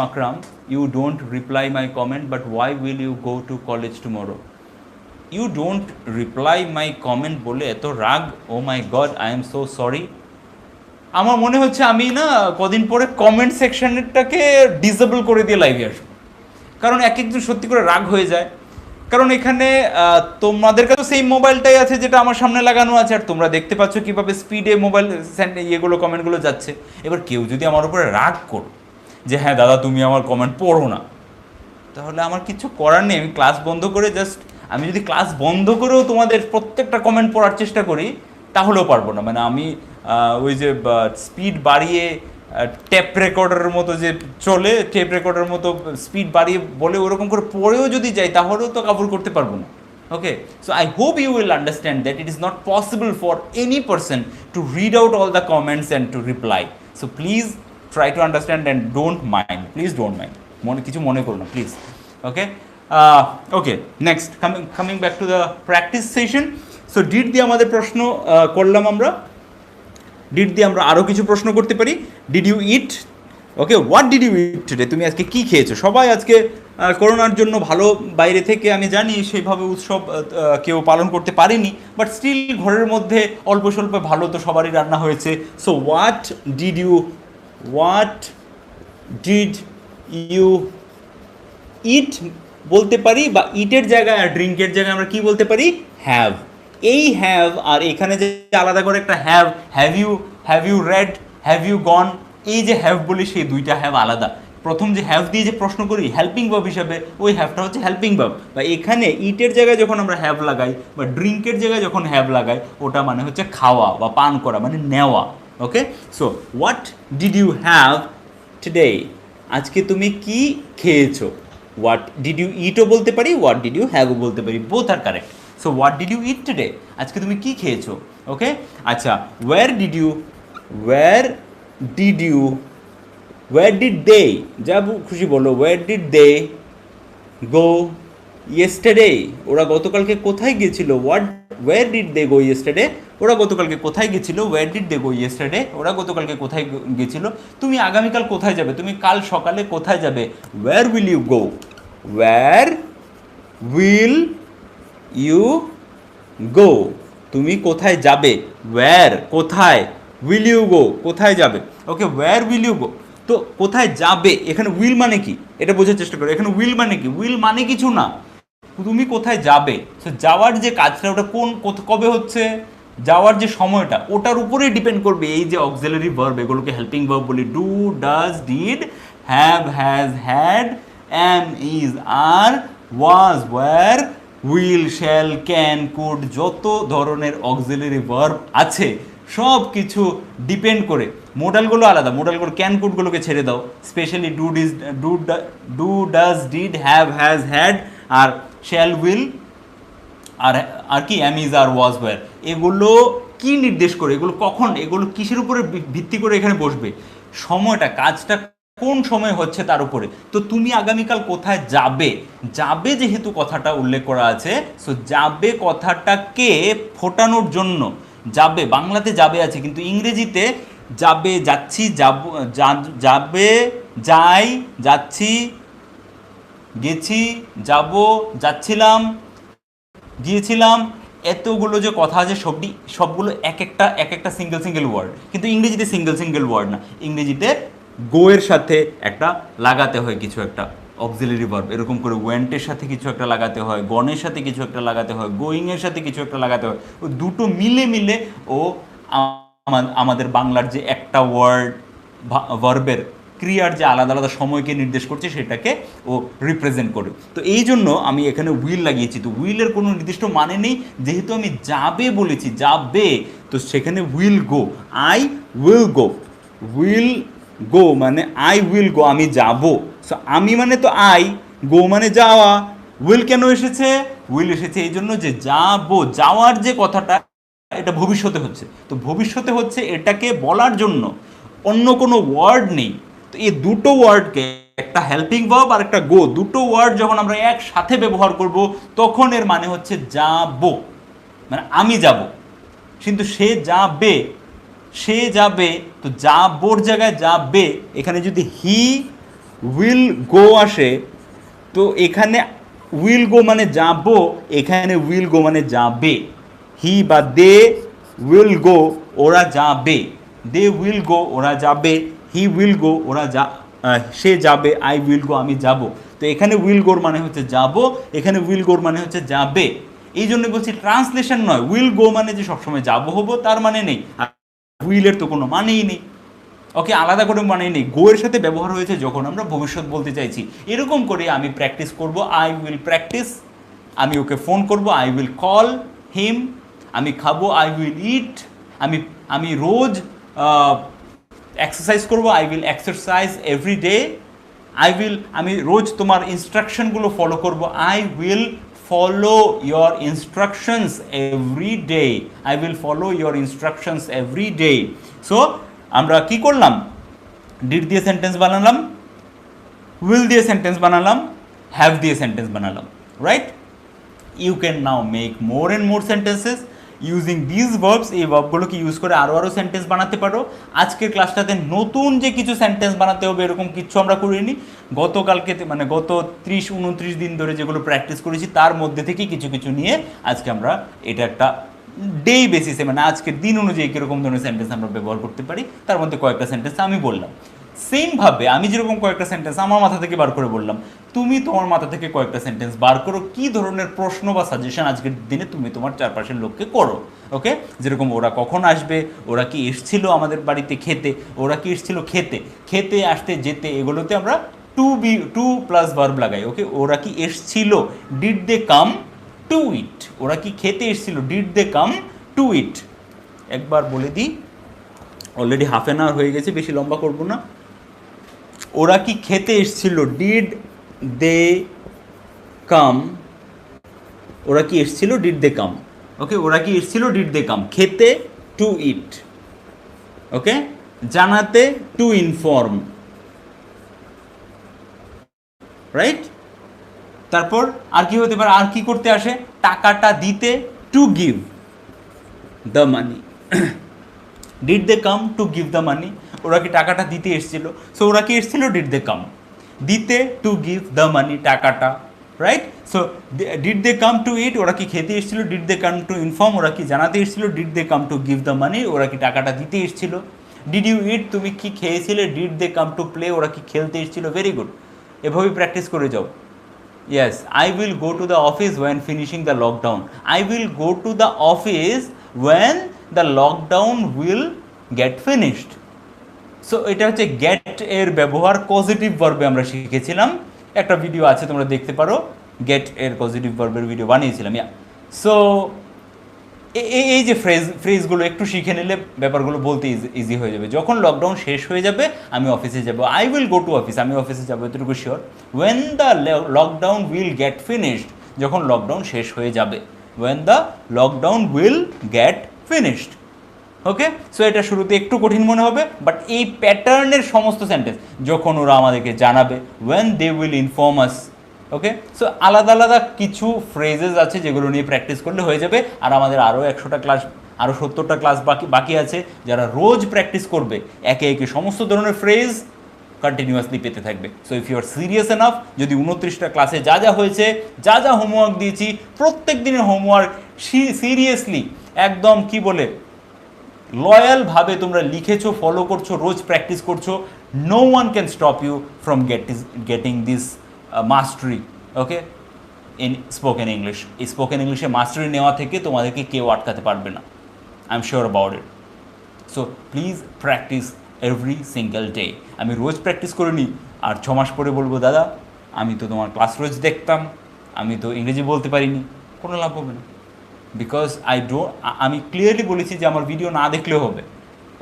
Akram, you don't reply my comment, but why will you go to college tomorrow? You don't reply my comment বলে এত রাগ, oh my god, I am so sorry. আমার মনে হচ্ছে আমি না কদিন পরে কমেন্ট সেকশনটাকে ডিসেবল করে দিয়ে লাইভে আসবো, কারণ এক একজন সত্যি করে রাগ হয়ে যায়। কারণ এখানে তোমাদের কাছে সেই মোবাইলটাই আছে যেটা আমার সামনে লাগানো আছে, আর তোমরা দেখতে পাচ্ছ কীভাবে স্পিডে মোবাইল ইয়েগুলো কমেন্টগুলো যাচ্ছে। এবার কেউ যদি আমার উপরে রাগ করো যে হ্যাঁ দাদা তুমি আমার কমেন্ট পড়ো না, তাহলে আমার কিছু করার নেই, আমি ক্লাস বন্ধ করে জাস্ট, আমি যদি ক্লাস বন্ধ করেও তোমাদের প্রত্যেকটা কমেন্ট পড়ার চেষ্টা করি তাহলেও পারবো না। মানে আমি ওই যে স্পিড বাড়িয়ে টেপ রেকর্ডারের মতো যে চলে, টেপ রেকর্ডারের মতো স্পিড বাড়িয়ে বলে ওরকম করে পড়েও যদি যাই তাহলেও তো কভার করতে পারবো না। Okay, so I hope you will understand that it is not possible for any person to read out all the comments and to reply. So please try to understand and don't mind. Please don't mind. কিছু মনে করো না, please. Okay. Okay. Next, coming back to the practice session. So did দিয়ে আমাদের প্রশ্ন করলাম আমরা। Did দিয়ে আমরা আরও কিছু প্রশ্ন করতে পারি। Did you eat? Okay, what did you eat today? তুমি আজকে কী খেয়েছো? সবাই আজকে করোনার জন্য ভালো, বাইরে থেকে আমি জানি সেইভাবে উৎসব কেউ পালন করতে পারেনি, বাট স্টিল ঘরের মধ্যে অল্প স্বল্প ভালো তো সবারই রান্না হয়েছে। সো হোয়াট ডিড ইউ ইট বলতে পারি, বা ইটের জায়গায় আর ড্রিঙ্কের জায়গায় আমরা কি বলতে পারি? হ্যাভ। এই হ্যাভ আর এখানে যে আলাদা করে একটা have you read, have you gone, এই যে হ্যাভ বলি সেই দুইটা হ্যাভ আলাদা। প্রথম যে হ্যাভ দিয়ে যে প্রশ্ন করি হেল্পিং ভার্ব হিসাবে, ওই হ্যাভটা হচ্ছে হেল্পিং ভার্ব। বা এখানে ইটের জায়গায় যখন আমরা হ্যাভ লাগাই বা ড্রিঙ্কের জায়গায় যখন হ্যাভ লাগাই, ওটা মানে হচ্ছে খাওয়া বা পান করা, মানে নেওয়া। Okay, so what did you have today? আজকে তুমি কি খেয়েছো? হোয়াট ডিড ইউ ইটও বলতে পারি, হোয়াট ডিড ইউ হ্যাভও বলতে পারি, both R correct. So what did you eat today? আজকে তুমি কি খেয়েছো? ওকে, আচ্ছা, ওয়্যার ডিড দে, যা খুশি বলো, where did they go yesterday? ওরা গতকালকে কোথায় গিয়েছিল? Where did they go yesterday? ওরা গতকালকে কোথায় গেছিল? Where did they go yesterday? ওরা গতকালকে কোথায় গেছিল? তুমি আগামীকাল কোথায় যাবে? তুমি কাল সকালে কোথায় যাবে? Where will you go? Where will you go? তুমি কোথায় যাবে? ওয়্যার কোথায়, উইল ইউ গো কোথায় যাবে। ওকে, ওয়্যার উইল ইউ গো। তো কোথায় যাবে, এখানে উইল মানে কি এটা বোঝার চেষ্টা করো। এখানে উইল মানে কি? উইল মানে কিছু না, তুমি কোথায় যাবে। সো যাওয়ার যে কাজটা ওটা কবে হচ্ছে, যাওয়ার যে সময়টা ওটার উপরেই ডিপেন্ড করবে এই যে অক্সিলারি ভার্ব, এগুলোকে হেল্পিং ভার্ব বলি। Do, does, did, have, has, had, am, is, are, was, were, will, shall, can, could, যত ধরনের অক্সিলারি ভার্ব আছে সব কিছু ডিপেন্ড করে। মোডালগুলো আলাদা, মোডালগুলো ক্যান কুডগুলোকে ছেড়ে দাও, specially do, does, did, have, has, had, আর শ্যাল, উইল, আর কি am, is, are, was, wire. এগুলো কি নির্দেশ করে, এগুলো কখন, এগুলো কিসের উপরে ভিত্তি করে এখানে বসবে? সময়টা, কাজটা কোন সময় হচ্ছে তার উপরে। তো তুমি আগামীকাল কোথায় যাবে, যাবে যেহেতু কথাটা উল্লেখ করা আছে, সো যাবে কথাটাকে ফোটানোর জন্য, যাবে বাংলাতে যাবে আছে, কিন্তু ইংরেজিতে যাবে, যাচ্ছি, যাবে, যাই, যাচ্ছি, গেছি, যাব, যাচ্ছিলাম, গিয়েছিলাম, এতগুলো যে কথা আছে সবগুলো এক একটা সিঙ্গেল ওয়ার্ড, কিন্তু ইংরেজিতে সিঙ্গেল ওয়ার্ড না। ইংরেজিতে গো এর সাথে একটা লাগাতে হয় কিছু একটা অক্সিলারি ভার্ব, এরকম করে ওয়েন্টের সাথে কিছু একটা লাগাতে হয়, গনের সাথে কিছু একটা লাগাতে হয়, গোয়িং এর সাথে কিছু একটা লাগাতে হয়। ও দুটো মিলে ও আমাদের বাংলার যে একটা ওয়ার্ড ভার্বের ক্রিয়ার যে আলাদা সময়কে নির্দেশ করছে সেটাকে ও রিপ্রেজেন্ট করে। তো এই জন্য আমি এখানে উইল লাগিয়েছি। তো উইলের কোনো নির্দিষ্ট মানে নেই, যেহেতু আমি যাবে বলেছি, যাবে, তো সেখানে will go, I will go. Will go মানে আই উইল গো, আমি যাব। সো আমি মানে তো আই, গো মানে যাওয়া। উইল কেন এসেছে? উইল এসেছে এই জন্য যে যাবো, যাওয়ার যে কথাটা এটা ভবিষ্যতে হচ্ছে। তো ভবিষ্যতে হচ্ছে এটাকে বলার জন্য অন্য কোনো ওয়ার্ড নেই। তো এই দুটো ওয়ার্ডকে, একটা হেল্পিং ভার্ব আর একটা গো, দুটো ওয়ার্ড যখন আমরা একসাথে ব্যবহার করব তখন এর মানে হচ্ছে যাবো, মানে আমি যাব। কিন্তু সে যাবে, তো যাবোর জায়গায় যাবে, এখানে যদি হি উইল গো আসে, তো এখানে উইল গো মানে যাবো, এখানে উইল গো মানে যাবে। হি বা দে উইল গো, ওরা যাবে। দে উইল গো, ওরা যাবে। হি উইল গো, সে যাবে। আই উইল গো, আমি যাব। তো এখানে উইল গোর মানে হচ্ছে যাব, এখানে উইল গোর মানে হচ্ছে যাবে। এই জন্য বলছি ট্রান্সলেশন নয়। উইল গো মানে যে সবসময় যাবো হবো তার মানে নেই, আর উইলের তো কোনো মানেই নেই। ওকে, আলাদা করে মানে নেই, গো এর সাথে ব্যবহার হয়েছে যখন আমরা ভবিষ্যৎ বলতে চাইছি। এরকম করে আমি প্র্যাকটিস করব, আই উইল প্র্যাকটিস, আমি ওকে ফোন করব, আই উইল কল হিম, আমি খাবো, আই উইল ইট, আমি আমি রোজ এক্সারসাইজ করব, I will exercise every day, আমি রোজ তোমার ইনস্ট্রাকশনগুলো ফলো করব, I will follow your instructions every day, I will follow your instructions every day. So আমরা কি করলাম, ডিড দিয়ে সেন্টেন্স বানালাম, উইল দিয়ে সেন্টেন্স বানালাম, হ্যাভ দিয়ে সেন্টেন্স বানালাম, right? You can now make more and more sentences using this verbs. এই ভার্বগুলোকে ইউজ করে আরও সেন্টেন্স বানাতে পারো। আজকের ক্লাসটাতে নতুন যে কিছু সেন্টেন্স বানাতে হবে এরকম কিছু আমরা করিনি। গতকালকে মানে গত 30-29 দিন ধরে যেগুলো প্র্যাকটিস করেছি তার মধ্যে থেকে কিছু কিছু নিয়ে আজকে আমরা এটা একটা ডে বেসিসে মানে আজকের দিন অনুযায়ী কীরকম ধরনের সেন্টেন্স আমরা ব্যবহার করতে পারি তার মধ্যে কয়েকটা সেন্টেন্স আমি বললাম। সেমভাবে আমি যেরকম কয়েকটা সেন্টেন্স আমার মাথা থেকে বার করে বললাম, তুমি তোমার মাথা থেকে কয়েকটা সেন্টেন্স বার করো, কী ধরনের প্রশ্ন বা সাজেশন আজকের দিনে তুমি তোমার চারপাশের লোককে করো। ওকে, যেরকম ওরা কখন আসবে, ওরা কি এসছিল আমাদের বাড়িতে খেতে, ওরা কি এসছিল খেতে, খেতে আসতে যেতে, এগুলোতে আমরা টু প্লাস ভার্ব লাগাই। ওকে, ওরা কি এসছিল, did they come to eat, ওরা কি খেতে এসছিল, ডিড দে কাম টু ইট। একবার বলে দিই, অলরেডি হাফ অ্যান আওয়ার হয়ে গেছে, বেশি লম্বা করবো না। ওরা কি খেতে এসছিল, ডিড দে কাম, ওরা কি এসছিল, ডিড দে কাম। ওকে, ওরা কি এসছিল, ডিড দে কাম, খেতে টু ইট। ওকে, জানাতে টু ইনফর্ম, রাইট? তারপর আর কি হতে পারে, আর কি করতে আসে, টাকাটা দিতে to give the money, did they come to give the money, ওরা কি টাকাটা দিতে এসেছিল, সো ওরা কি এসেছিল, ডিড দে কাম, দিতে টু গিভ দ্য মানি, টাকাটা, right? So did they come to eat, ওরা কি খেতে এসেছিল, did they come to inform, ওরা কি জানাতে এসেছিল, did they come to give the money, ওরা কি টাকাটা দিতে এসেছিল। ডিড ইউ ইট, তুমি কি খেয়েছিলে, did they come to play, ওরা কি খেলতে এসেছিল। ভেরি গুড, এভাবেই প্র্যাকটিস করে যাও। Yes, I will go to the office when finishing the lockdown. I will go to the office when the lockdown will get finished. So এটা হচ্ছে gate এর ব্যবহার পজিটিভ ভার্বে আমরা শিখেছিলাম। একটা ভিডিও আছে, তোমরা দেখতে পারো, গেট এর পজিটিভ ভার্বের ভিডিও বানিয়েছিলাম। সো এই যে ফ্রেজগুলো একটু শিখে নিলে ব্যাপারগুলো বলতে ইজি হয়ে যাবে। যখন লকডাউন শেষ হয়ে যাবে আমি অফিসে যাব, I will go to office, আমি অফিসে যাবো, এতটুকু sure. When the lockdown will get finished, যখন লকডাউন শেষ হয়ে যাবে, when the lockdown will get finished. Okay, so এটা শুরুতে একটু কঠিন মনে হবে, বাট এই প্যাটার্নের সমস্ত সেন্টেন্স যখন ওরা আমাদেরকে জানাবে, when they will inform us. Okay, so আলাদা আলাদা কিছু ফ্রেজেস আছে যেগুলো নিয়ে প্র্যাকটিস করলে হয়ে যাবে। আর আমাদের আরও 100টা ক্লাস, আরও 70টা ক্লাস বাকি আছে, যারা রোজ প্র্যাকটিস করবে একে একে সমস্ত ধরনের ফ্রেজ কন্টিনিউয়াসলি পেতে থাকবে। So if you are serious enough, যদি 29টা ক্লাসে যা যা হয়েছে, যা যা হোমওয়ার্ক দিয়েছি, প্রত্যেক দিনের হোমওয়ার্ক সিরিয়াসলি একদম কি বলে লয়ালভাবে তোমরা লিখেছো, ফলো করছো, রোজ প্র্যাকটিস করছো, no one can stop you from getting this mastery. Okay, in spoken English, এই স্পোকেন ইংলিশে মাস্টারি নেওয়া থেকে তোমাদেরকে কেউ আটকাতে পারবে না, I am sure about it. So please practice every single day. আমি রোজ প্র্যাকটিস করে নিই, আর 6 মাস পরে বলবো দাদা আমি তো তোমার ক্লাস রোজ দেখতাম, আমি তো ইংরেজি বলতে পারিনি, কোনো লাভ হবে না। বিকজ আমি ক্লিয়ারলি বলেছি যে আমার ভিডিও না দেখলেও হবে।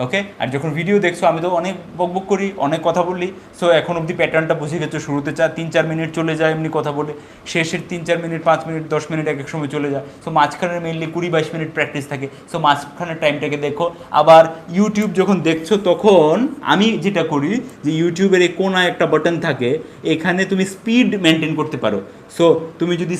ওকে, আর যখন ভিডিও দেখছো আমি তো অনেক বকবক করি, অনেক কথা বলি। সো এখন অবধি প্যাটার্নটা বুঝে গেছো, শুরুতে 3-4 মিনিট চলে যায় এমনি কথা বলে, শেষের 3-4 মিনিট, 5 মিনিট, 10 মিনিট এক এক সময় চলে যায়। সো মাঝখানে মেনলি 20-22 মিনিট প্র্যাকটিস থাকে। সো মাঝখানের টাইমটাকে দেখো। আবার ইউটিউব যখন দেখছো তখন আমি যেটা করি যে ইউটিউবের এই কোনায় একটা বাটন থাকে, এখানে তুমি স্পিড মেনটেন করতে পারো। সো তুমি যদি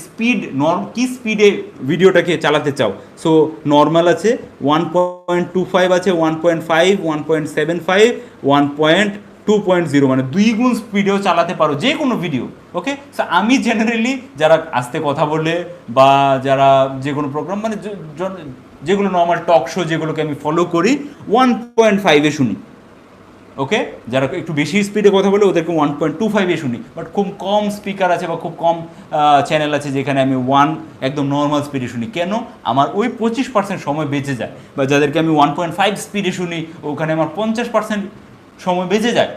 কি স্পিডে ভিডিওটাকে চালাতে চাও, সো নর্মাল আছে, 1.25 আছে, 1.5, 1.75, 1.2.0, মানে 2 গুণ স্পিডেও চালাতে পারো যে কোনো ভিডিও। ওকে, সো আমি জেনারেলি যারা আস্তে কথা বলে বা যারা যে কোনো প্রোগ্রাম মানে যেগুলো নর্মাল টক শো যেগুলোকে আমি ফলো করি, 1.5-এ শুনি। ওকে, যারা একটু বেশি স্পিডে কথা বলে ওদেরকে 1.25-এ শুনি। বাট খুব কম স্পিকার আছে বা খুব কম চ্যানেল আছে যেখানে আমি একদম নর্মাল স্পিডে শুনি। কেন? আমার ওই 25% সময় বেঁচে যায়। বা যাদেরকে আমি 1.5 স্পিডে শুনি, ওখানে আমার 50% সময় বেঁচে যায়।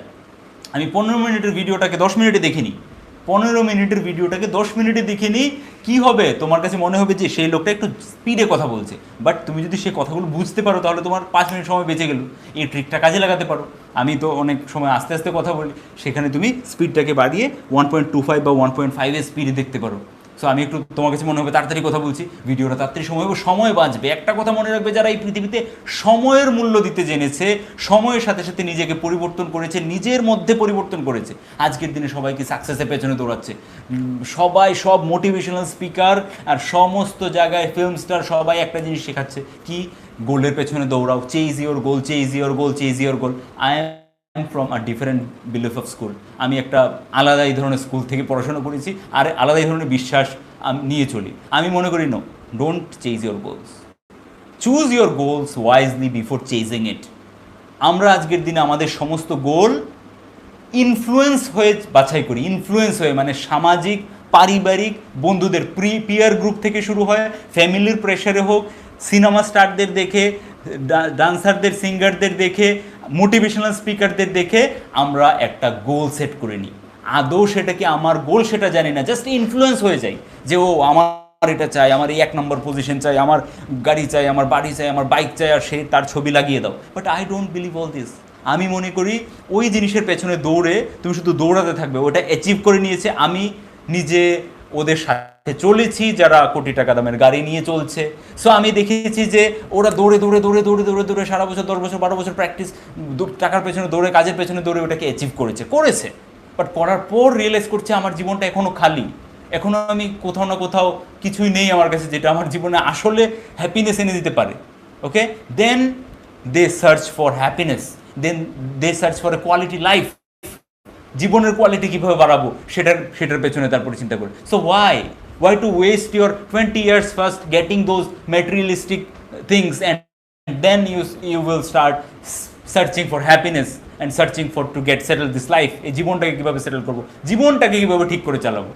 আমি 15 মিনিটের ভিডিওটাকে 10 মিনিটে দেখিনি, 15 মিনিটের ভিডিওটাকে 10 মিনিটে দেখিনি। কী হবে, তোমার কাছে মনে হবে যে সেই লোকটা একটু স্পিডে কথা বলছে, বাট তুমি যদি সেই কথাগুলো বুঝতে পারো তাহলে তোমার 5 মিনিট সময় বেঁচে গেল। এই ট্রিকটা কাজে লাগাতে পারো। আমি তো অনেক সময় আস্তে আস্তে কথা বলি, সেখানে তুমি স্পিডটাকে বাড়িয়ে 1.25 বা 1.5 স্পিডে দেখতে পারো। সো আমি একটু, তোমার কাছে মনে হবে তাড়াতাড়ি কথা বলছি, ভিডিওটা তাড়াতাড়ি সময় হবে, সময় বাঁচবে। একটা কথা মনে রাখবে, যারা এই পৃথিবীতে সময়ের মূল্য দিতে জেনেছে, সময়ের সাথে সাথে নিজেকে পরিবর্তন করেছে, নিজের মধ্যে পরিবর্তন করেছে, আজকের দিনে সবাইকে সাকসেসের পেছনে দৌড়াচ্ছে। সবাই, সব মোটিভেশনাল স্পিকার আর সমস্ত জায়গায় ফিল্ম স্টার সবাই একটা জিনিস শেখাচ্ছে, কি গোলের পেছনে দৌড়াও, chase your goal, chase your goal, chase your goal. I from a different belief of school. আমি একটা আলাদা এই ধরনের স্কুল থেকে পড়াশোনা করেছি, আর আলাদা এই ধরনের বিশ্বাস আমি নিয়ে চলি। আমি মনে করি, no, don't chase your goals, choose your goals wisely before chasing it. আমরা আজকের দিনে আমাদের সমস্ত গোল ইনফ্লুয়েন্স হয়ে বাছাই করি, ইনফ্লুয়েন্স হয়ে মানে সামাজিক, পারিবারিক, বন্ধুদের পিয়ার গ্রুপ থেকে শুরু হয়, ফ্যামিলির প্রেশারে হোক, সিনেমা স্টারদের দেখে, ডান্সারদের, সিঙ্গারদের দেখে, মোটিভেশনাল স্পিকারদের দেখে আমরা একটা গোল সেট করে নিই। আদৌ সেটা কি আমার গোল সেটা জানি না, জাস্ট ইনফ্লুয়েন্স হয়ে যাই যে ও আমার এটা চাই, আমার এই 1 নম্বর পজিশন চাই, আমার গাড়ি চাই, আমার বাড়ি চাই, আমার বাইক চাই, আর সে তার ছবি লাগিয়ে দাও। But I don't believe all this. আমি মনে করি ওই জিনিসের পেছনে দৌড়ে তুমি শুধু দৌড়াতে থাকবে, ওটা অ্যাচিভ করে নিয়েছে। আমি নিজে ওদের সাথে চলেছি যারা কোটি টাকা দামের গাড়ি নিয়ে চলছে। সো আমি দেখেছি যে ওরা দৌড়ে দৌড়ে দৌড়ে দৌড়ে দৌড়ে দৌড়ে সারা বছর, 10 বছর 12 বছর প্র্যাকটিস, টাকার পেছনে দৌড়ে, কাজের পেছনে দৌড়ে ওটাকে অ্যাচিভ করেছে। বাট করার পর রিয়েলাইজ করছে আমার জীবনটা এখনও খালি, এখনও আমি কোথাও না কোথাও কিছুই নেই আমার কাছে যেটা আমার জীবনে আসলে হ্যাপিনেস এনে দিতে পারে। Okay, then they search for happiness, then they search for a quality life. জীবনের কোয়ালিটি কীভাবে বাড়াবো সেটার পেছনে তারপরে চিন্তা করে। So why to waste your 20 years first getting those materialistic things, and then you will start searching for happiness and searching for to get settle this life. এই জীবনটাকে কীভাবে সেটেল করবো, জীবনটাকে কীভাবে ঠিক করে চালাবো।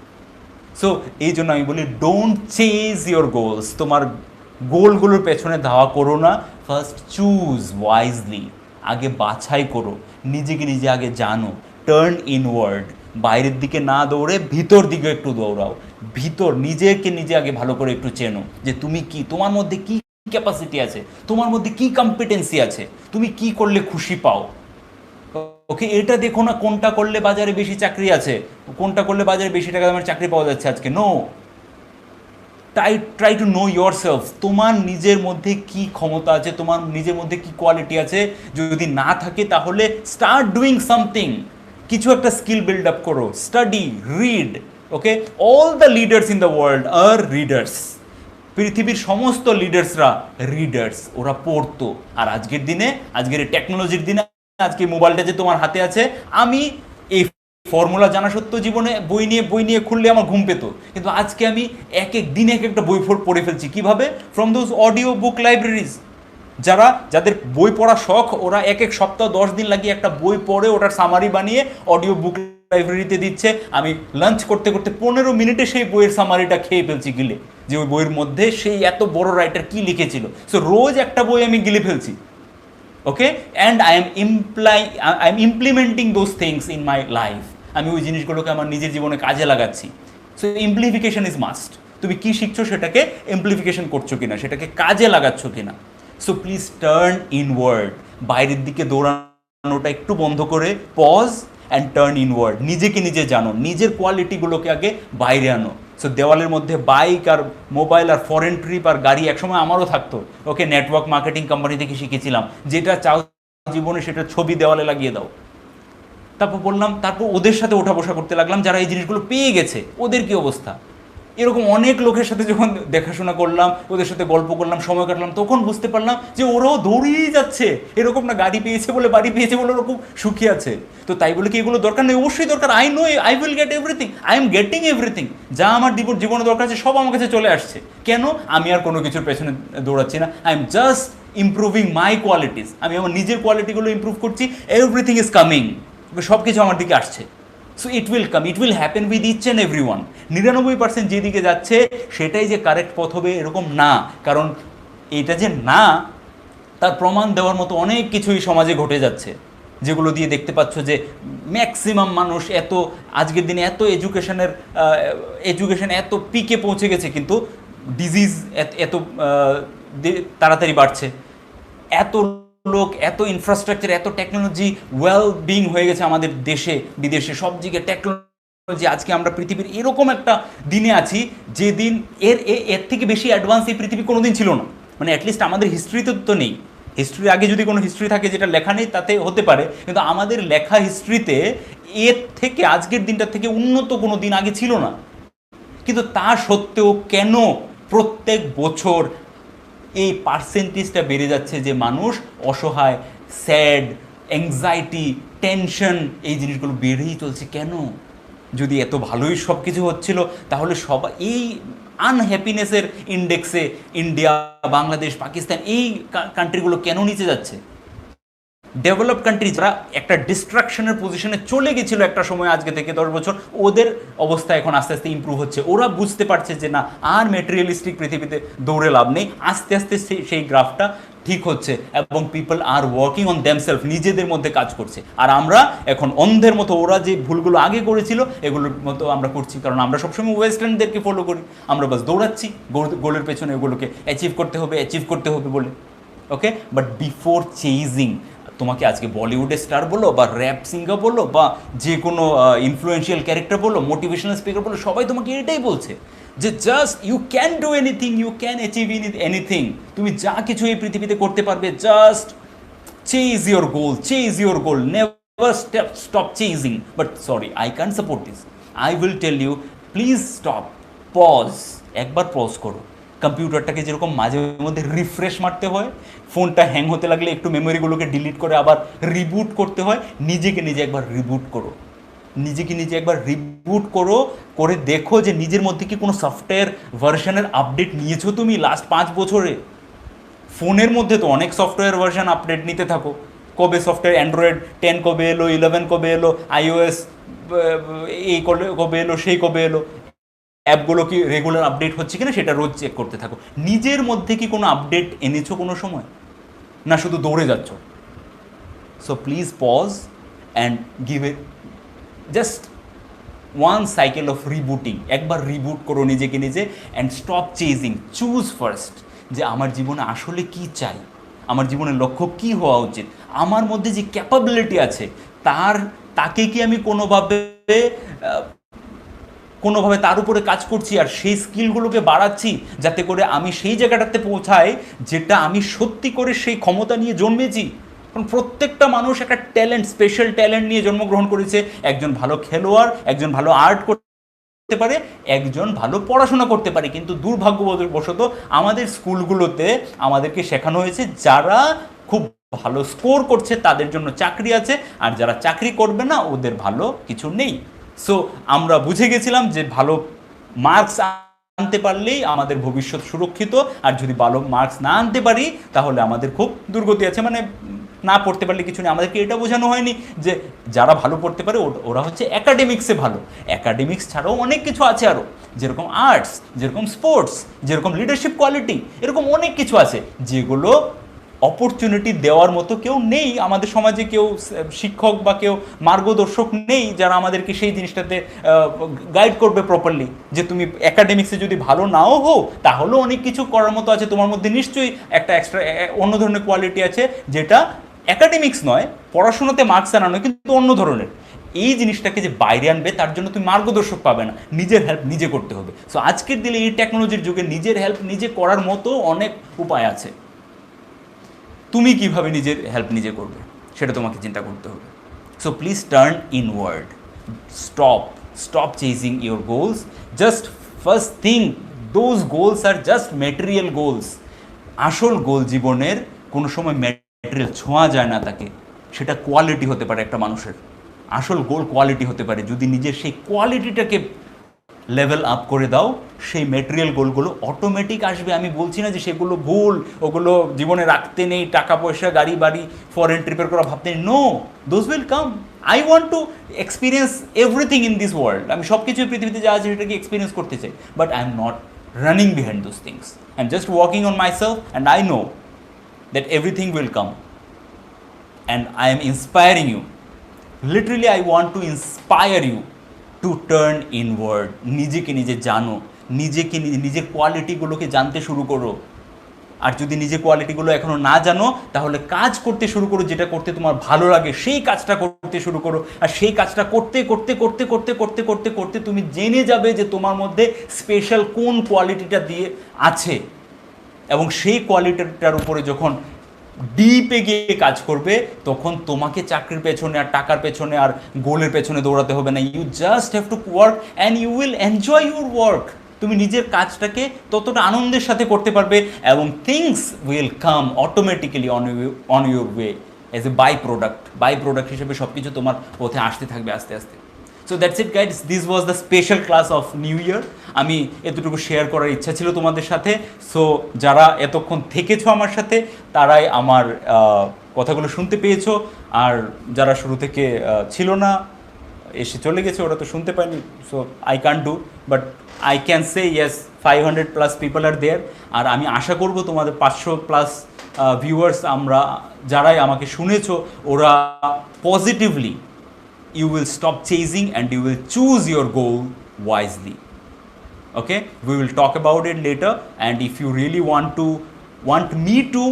সো এই জন্য আমি বলি, ডোন্ট চেজ ইওর গোলস। তোমার গোলগুলোর পেছনে ধাওয়া করো না, ফার্স্ট চুজ ওয়াইজলি। আগে বাছাই করো, নিজেকে নিজে আগে জানো, টার্ন ইনওয়ার্ড। বাইরের দিকে না দৌড়ে ভিতর দিকে একটু দৌড়াও, নিজেকে নিজে আগে ভালো করে একটু চেনো যে তুমি কি, তোমার মধ্যে কি ক্যাপাসিটি আছে, তোমার মধ্যে কি কম্পিটেন্সি আছে, তুমি কি করলে খুশি পাও। ওকে, এটা দেখো না কোনটা করলে বাজারে বেশি চাকরি আছে, কোনটা করলে বাজারে বেশি টাকা দামের চাকরি পাওয়া যাচ্ছে আজকে। No, try to know yourself. তোমার নিজের মধ্যে কি ক্ষমতা আছে, তোমার নিজের মধ্যে কি কোয়ালিটি আছে, যদি না থাকে তাহলে স্টার্ট ডুইং সামথিং, কিছু একটা স্কিল বিল্ড আপ করো, study, read. Okay, all the leaders in the world are readers. পৃথিবীর সমস্ত লিডার্সরা রিডার্স, ওরা পড়তো। আর আজকের দিনে, আজকের এই টেকনোলজির দিনে, আজকে মোবাইলটা যে তোমার হাতে আছে, আমি এই ফর্মুলা জানা সত্ত্বেও জীবনে বই নিয়ে খুললে আমার ঘুম পেত, কিন্তু আজকে আমি এক এক দিনে এক একটা বই পড়ে ফেলছি। কিভাবে? From those audio book libraries. যাদের বই পড়া শখ, ওরা এক সপ্তাহ 10 দিন লাগিয়ে একটা বই পড়ে ওটার সামারি বানিয়ে অডিও বুক লাইব্রেরিতে দিচ্ছে। আমি লাঞ্চ করতে করতে 15 মিনিটে সেই বইয়ের সামারিটা খেয়ে ফেলছি গিলে, যে ওই বইয়ের মধ্যে সেই এত বড় রাইটার কি লিখেছিল। সো রোজ একটা বই আমি গিলে ফেলছি। Okay, and I am implementing those things in my life. আমি ওই জিনিসগুলোকে আমার নিজের জীবনে কাজে লাগাচ্ছি। So simplification is must. তুমি কি শিখছো সেটাকে ইমপ্লিফিকেশন করছো কিনা, সেটাকে কাজে লাগাচ্ছ কিনা। So please turn inward. বাইরের দিকে দৌড়ানোটা একটু বন্ধ করে পজ অ্যান্ড টার্ন ইনওয়ার্ড। নিজেকে নিজে জানো, নিজের কোয়ালিটিগুলোকে আগে বাইরে আনো। সো দেওয়ালের মধ্যে বাইক আর মোবাইল আর ফরেন ট্রিপ আর গাড়ি একসময় আমারও থাকতো। ওকে, নেটওয়ার্ক মার্কেটিং কোম্পানি থেকে শিখেছিলাম, যেটা চাও জীবনে সেটা ছবি দেওয়ালে লাগিয়ে দাও। তারপর ওদের সাথে ওঠা বসা করতে লাগলাম যারা এই জিনিসগুলো পেয়ে গেছে, ওদের কি অবস্থা। এরকম অনেক লোকের সাথে যখন দেখাশোনা করলাম, ওদের সাথে গল্প করলাম, সময় কাটলাম, তখন বুঝতে পারলাম যে ওরাও দৌড়িয়েই যাচ্ছে। এরকম না গাড়ি পেয়েছে বলে, বাড়ি পেয়েছে বলে ওরকম সুখী আছে। তো তাই বলে কি এগুলো দরকার নেই? অবশ্যই দরকার। I know I will get everything, I am getting everything. যা আমার জীবনে দরকার আছে সব আমার কাছে চলে আসছে। কেন? আমি আর কোনো কিছুর পেছনে দৌড়াচ্ছি না। I am just improving my qualities. আমি আমার নিজের কোয়ালিটিগুলো ইমপ্রুভ করছি। এভরিথিং ইজ কামিং, সব কিছু আমার দিকে আসছে। So it will come, it will happen with each and every one. 99% যেদিকে যাচ্ছে সেটাই যে কারেক্ট পথ হবে এরকম না। কারণ এটা যে না, তার প্রমাণ দেওয়ার মতো অনেক কিছুই সমাজে ঘটে যাচ্ছে। যেগুলো দিয়ে দেখতে পাচ্ছ যে ম্যাক্সিমাম মানুষ এত আজকের দিনে এত এডুকেশন এত পিকে পৌঁছে গেছে, কিন্তু ডিজিজ এত তাড়াতাড়ি বাড়ছে, এত লোক, এত ইনফ্রাস্ট্রাকচার, এত টেকনোলজি ওয়েল বিং হয়ে গেছে আমাদের দেশে বিদেশে সব জায়গায় টেকনোলজি। আজকে আমরা পৃথিবীর এরকম একটা দিনে আছি যে দিন এর থেকে বেশি অ্যাডভান্স এই পৃথিবী কোনোদিন ছিল না, মানে অ্যাটলিস্ট আমাদের হিস্ট্রিতে তো নেই। হিস্ট্রির আগে যদি কোনো হিস্ট্রি থাকে যেটা লেখা নেই তাতে হতে পারে, কিন্তু আমাদের লেখা হিস্ট্রিতে এর থেকে আজকের দিনটার থেকে উন্নত কোনো দিন আগে ছিল না। কিন্তু তা সত্ত্বেও কেন প্রত্যেক বছর এই পার্সেন্টেজটা বেড়ে যাচ্ছে যে মানুষ অসহায়, স্যাড, অ্যাংজাইটি, টেনশন, এই জিনিসগুলো বেড়েই চলছে কেন? যদি এত ভালোই সব কিছু হচ্ছিল তাহলে সবাই এই আনহ্যাপিনেসের ইন্ডেক্সে ইন্ডিয়া, বাংলাদেশ, পাকিস্তান এই কান্ট্রিগুলো কেন নিচে যাচ্ছে? ডেভেলপ কান্ট্রি যারা একটা ডিস্ট্রাকশনের পজিশনে চলে গেছিলো একটা সময়, আজকে থেকে 10 বছর, ওদের অবস্থা এখন আস্তে আস্তে ইম্প্রুভ হচ্ছে। ওরা বুঝতে পারছে যে না, আর মেটেরিয়ালিস্টিক পৃথিবীতে দৌড়ে লাভ নেই, আস্তে আস্তে সেই গ্রাফটা ঠিক হচ্ছে এবং people are working on themselves, নিজেদের মধ্যে কাজ করছে। আর আমরা এখন অন্ধের মতো ওরা যে ভুলগুলো আগে করেছিল এগুলোর মতো আমরা করছি, কারণ আমরা সবসময় ওয়েস্টার্নদেরকে ফলো করি, আমরা বাস দৌড়াচ্ছি গোলের পেছনে, ওগুলোকে অ্যাচিভ করতে হবে বলে। ওকে, বাট বিফোর চেজিং, তোমাকে আজকে বলিউডে স্টার বলো বা র্যাপ সিঙ্গার বলো বা যে কোনো ইনফ্লুয়েন্সিয়াল ক্যারেক্টার বলো, মোটিভেশনাল স্পিকার বলো, সবাই তোমাকে এটাই বলছে যে just you can do anything, you can achieve anything, তুমি যা কিছু এই পৃথিবীতে করতে পারবে, just chase your goal, never stop chasing. But sorry, I can't support this. I will tell you, please stop, pause, একবার পজ করো। কম্পিউটারটাকে যেরকম মাঝে মধ্যে রিফ্রেশ মারতে হয়, ফোনটা হ্যাং হতে লাগলে একটু মেমোরিগুলোকে ডিলিট করে আবার রিবুট করতে হয়, নিজেকে নিজে একবার রিবুট করো, করে দেখো যে নিজের মধ্যে কি কোনো সফটওয়্যার ভার্সনের আপডেট নিয়েছো তুমি লাস্ট 5 বছরে। ফোনের মধ্যে তো অনেক সফটওয়্যার ভার্সন আপডেট নিতে থাকো, কবে সফটওয়্যার অ্যান্ড্রয়েড 10 কবে এলো, 11 কবে এলো, iOS এই কবে এলো, সেই কবে এলো, অ্যাপগুলো কি রেগুলার আপডেট হচ্ছে কিনা সেটা রোজ চেক করতে থাকো। নিজের মধ্যে কি কোনো আপডেট এনেছো কোনো সময়, না শুধু দৌড়ে যাচ্ছ? So please pause and give it just one cycle of rebooting, একবার রিবুট করো নিজেকে নিজে and stop chasing, choose first যে আমার জীবনে আসলে কি চাই, আমার জীবনের লক্ষ্য কি হওয়া উচিত, আমার মধ্যে যে ক্যাপাবিলিটি আছে তাকে কি আমি কোনোভাবে তার উপরে কাজ করছি আর সেই স্কিলগুলোকে বাড়াচ্ছি যাতে করে আমি সেই জায়গাটাতে পৌঁছাই যেটা আমি সত্যি করে সেই ক্ষমতা নিয়ে জন্মেছি। কারণ প্রত্যেকটা মানুষ একটা ট্যালেন্ট, স্পেশাল ট্যালেন্ট নিয়ে জন্মগ্রহণ করেছে। একজন ভালো খেলোয়াড়, একজন ভালো আর্ট করতে পারে, একজন ভালো পড়াশোনা করতে পারে, কিন্তু দুর্ভাগ্যবশত আমাদের স্কুলগুলোতে আমাদেরকে শেখানো হয়েছে যারা খুব ভালো স্কোর করছে তাদের জন্য চাকরি আছে, আর যারা চাকরি করবে না ওদের ভালো কিছু নেই। সো আমরা বুঝে গেছিলাম যে ভালো মার্কস আনতে পারলেই আমাদের ভবিষ্যৎ সুরক্ষিত, আর যদি ভালো মার্কস না আনতে পারি তাহলে আমাদের খুব দুর্গতি আছে। মানে না পড়তে পারলে কিছু নেই। আমাদেরকে এটা বোঝানো হয়নি যে যারা ভালো পড়তে পারে ওরা হচ্ছে অ্যাকাডেমিক্সে ভালো, অ্যাকাডেমিক্স ছাড়াও অনেক কিছু আছে আরও, যেরকম আর্টস, যেরকম স্পোর্টস, যেরকম লিডারশিপ কোয়ালিটি, এরকম অনেক কিছু আছে যেগুলো অপরচুনিটি দেওয়ার মতো কেউ নেই আমাদের সমাজে, কেউ শিক্ষক বা কেউ মার্গদর্শক নেই যারা আমাদেরকে সেই জিনিসটাতে গাইড করবে প্রপারলি, যে তুমি একাডেমিক্সে যদি ভালো নাও হো তাহলেও অনেক কিছু করার মতো আছে, তোমার মধ্যে নিশ্চয়ই একটা এক্সট্রা অন্য ধরনের কোয়ালিটি আছে যেটা একাডেমিক্স নয়, পড়াশোনাতে মার্কস আনানো কিন্তু অন্য ধরনের। এই জিনিসটাকে যে বাইরে আনবে তার জন্য তুমি মার্গদর্শক পাবে না, নিজের হেল্প নিজে করতে হবে। সো আজকের দিনে এই টেকনোলজির যুগে নিজের হেল্প নিজে করার মতো অনেক উপায় আছে। তুমি কিভাবে নিজের হেল্প নিজে করবে সেটা তোমাকে চিন্তা করতে হবে। So please turn inward, stop chasing your goals, just first think those goals are just material goals. আসল গোল জীবনের কোনো সময় ম্যাটেরিয়াল ছোঁয়া যায় না তাকে, সেটা কোয়ালিটি হতে পারে একটা মানুষের, আসল গোল কোয়ালিটি হতে পারে। যদি নিজের সেই কোয়ালিটিটাকে লেভেল আপ করে দাও সেই ম্যাটেরিয়াল গোলগুলো অটোমেটিক আসবে। আমি বলছি না যে সেগুলো ভুল, ওগুলো জীবনে রাখতে নেই, টাকা পয়সা, গাড়ি বাড়ি, ফরেন ট্রিপের করা ভাবতে নেই। No, those will come. I want to experience everything in this world. আমি সব কিছু পৃথিবীতে যা আছে সেটাকে এক্সপিরিয়েন্স করতে চাই, but I am not running behind those things. I am just working on myself and I know that everything will come. and I am inspiring you. Literally I want to inspire you to turn inward. নিজেকে নিজে জানো, নিজেকে নিজের কোয়ালিটিগুলোকে জানতে শুরু করো। আর যদি নিজের কোয়ালিটিগুলো এখনও না জানো তাহলে কাজ করতে শুরু করো, যেটা করতে তোমার ভালো লাগে সেই কাজটা করতে শুরু করো। আর সেই কাজটা করতে করতে করতে করতে করতে করতে করতে তুমি জেনে যাবে যে তোমার মধ্যে স্পেশাল কোন কোয়ালিটিটা দিয়ে আছে, এবং সেই কোয়ালিটিটার উপরে যখন ডিপে গিয়ে কাজ করবে তখন তোমাকে চাকরির পেছনে আর টাকার পেছনে আর গোলের পেছনে দৌড়াতে হবে না। You just have to work and you will enjoy your work. তুমি নিজের কাজটাকে ততটা আনন্দের সাথে করতে পারবে এবং things will come automatically on your way as a by product হিসেবে সব কিছু তোমার পথে আসতে থাকবে আস্তে আস্তে। So that's it guides, this was the special class of new year. আমি এতটুকু শেয়ার করার ইচ্ছা ছিল তোমাদের সাথে। সো যারা এতক্ষণ থেকেছো আমার সাথে তারাই আমার কথাগুলো শুনতে পেয়েছো, আর যারা শুরু থেকে ছিল না, এসে চলে গেছে, ওরা তো শুনতে পায়নি। So I can't do, but I can say yes 500+ people are there. আর আমি আশা করব তোমাদের 500+ ভিউয়ার্স আমরা যারাই আমাকে শুনেছো ওরা positively you will stop chasing and you will choose your goal wisely. Okay, we will talk about it later, and if you really want me to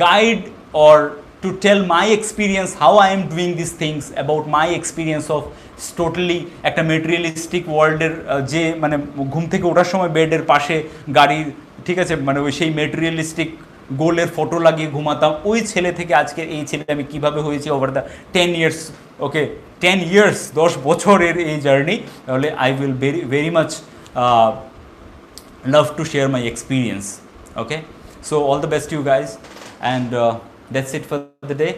guide or to tell my experience how I am doing these things, about my experience of totally একটা materialistic ওয়ার্ল্ডের যে মানে ঘুম থেকে ওঠার সময় বেডের পাশে গাড়ি, ঠিক আছে, মানে ওই সেই মেটেরিয়ালিস্টিক গোলের ফটো লাগিয়ে ঘুমাতাম, ওই ছেলে থেকে আজকে এই ছেলে আমি কীভাবে হয়েছি over the 10 years, okay 10 years 10 বছরের এই জার্নি, তাহলে I will very much love to share my experience. Okay, so all the best you guys, and that's it for the day.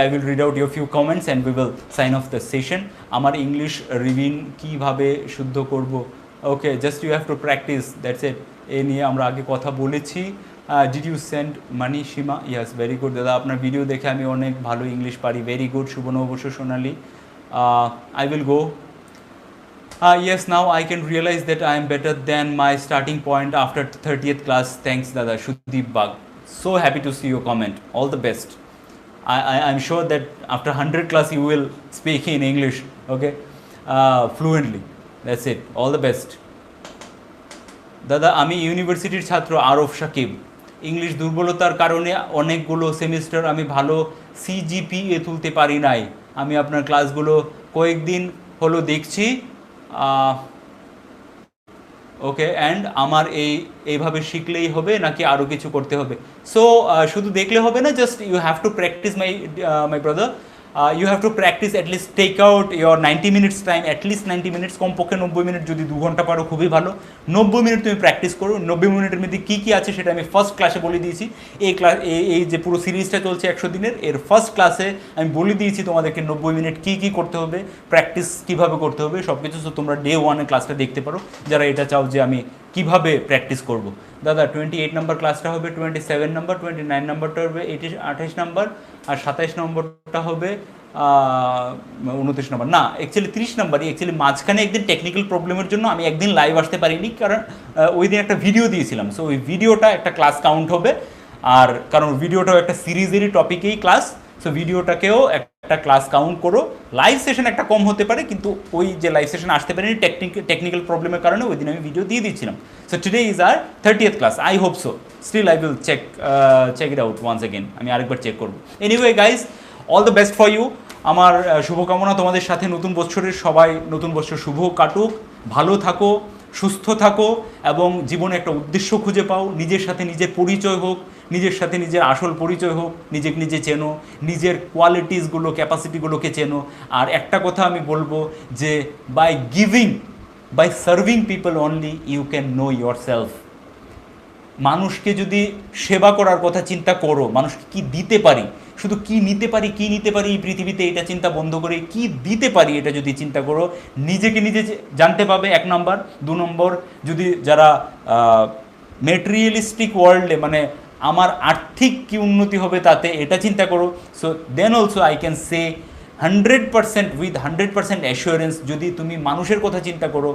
I will read out your few comments and we will sign off the session. আমার English রিভিং কীভাবে শুদ্ধ করব, okay, just you have to practise, that's it. এ নিয়ে আমরা আগে কথা বলেছি। Did you send money Seema? Yes, very good দাদা, আপনার ভিডিও দেখে আমি অনেক ভালো ইংলিশ পারি, ভেরি গুড। শুভ নববর্ষ Sonali, I will go. Yes, now I can realize that I am better than my starting point after 30th class. Thanks dada, Shuddeep Bag. So happy to see your comment. All the best. I'm sure that after 100 class you will speak in English, okay, fluently. That's it. All the best. দাদা আমি ইউনিভার্সিটির ছাত্র আরফ Shakib. English দুর্বলতার কারণে অনেকগুলো semester আমি ভালো CGPA তুলতে পারি নাই। আমি আপনার ক্লাসগুলো কয়েকদিন হলো দেখছি, ওকে, অ্যান্ড আমার এইভাবে শিখলেই হবে নাকি আরও কিছু করতে হবে? সো শুধু দেখলে হবে না, just you have to practice my brother. You have to practice, at least take out your 90 minutes time, at least 90 minutes, কমপক্ষে 90 মিনিট, যদি 2 ঘন্টা পারো খুবই ভালো। 90 মিনিট তুমি প্র্যাকটিস করো। 90 মিনিটের মধ্যে কী কী আছে সেটা আমি ফার্স্ট ক্লাসে বলে দিয়েছি। এই যে পুরো সিরিজটা চলছে 100 দিনের, এর ফার্স্ট ক্লাসে আমি বলে দিয়েছি তোমাদেরকে 90 মিনিট কী কী করতে হবে, প্র্যাকটিস কীভাবে করতে হবে, সব কিছু। তো তোমরা ডে 1-এর ক্লাসটা দেখতে পারো যারা এটা চাও যে আমি কীভাবে প্র্যাকটিস করব। দাদা 28 নম্বর ক্লাসটা হবে, 27 নম্বর, 29 নম্বরটা হবে 28 নম্বর, আর 27 নম্বরটা হবে 29 নম্বর, না অ্যাকচুয়ালি 30 নম্বরই। অ্যাকচুয়ালি মাঝখানে একদিন টেকনিক্যাল প্রবলেমের জন্য আমি একদিন লাইভ আসতে পারিনি, কারণ ওই দিন একটা ভিডিও দিয়েছিলাম। সো ওই ভিডিওটা একটা ক্লাস কাউন্ট হবে, আর কারণ ভিডিওটাও একটা সিরিজেরই টপিকেই ক্লাস, সো ভিডিওটাকেও একটা ক্লাস কাউন্ট করো। লাইভ সেশন একটা কম হতে পারে, কিন্তু ওই যে লাইভ সেশন আসতে পারেনি টেকনিক্যাল প্রবলেমের কারণে ওই দিন আমি ভিডিও দিয়ে দিচ্ছিলাম। So today is our 30th class, I hope so. Still I will check it out once again, আমি আরেকবার চেক করবো। Anyway guys, all the best for you. আমার শুভকামনা তোমাদের সাথে নতুন বছরের। সবাই নতুন বছর শুভ কাটুক, ভালো থাকো, সুস্থ থাকো এবং জীবনে একটা উদ্দেশ্য খুঁজে পাও। নিজের সাথে নিজের পরিচয় হোক, নিজের সাথে নিজের আসল পরিচয় হোক, নিজেকে নিজে চেনো, নিজের কোয়ালিটিসগুলো, ক্যাপাসিটিগুলোকে চেনো। আর একটা কথা আমি বলবো যে by giving, by serving people only you can know yourself. মানুষকে যদি সেবা করার কথা চিন্তা করো, মানুষকে কী দিতে পারি, শুধু কী নিতে পারি এই পৃথিবীতে, এটা চিন্তা বন্ধ করে কী দিতে পারি এটা যদি চিন্তা করো, নিজেকে নিজে জানতে পাবে 1 নম্বর। 2 নম্বর, যদি যারা মেটেরিয়ালিস্টিক ওয়ার্ল্ডে, মানে আমার আর্থিক কী উন্নতি হবে তাতে, এটা চিন্তা করো। So then also I can say 100% with 100% assurance, যদি তুমি মানুষের কথা চিন্তা করো,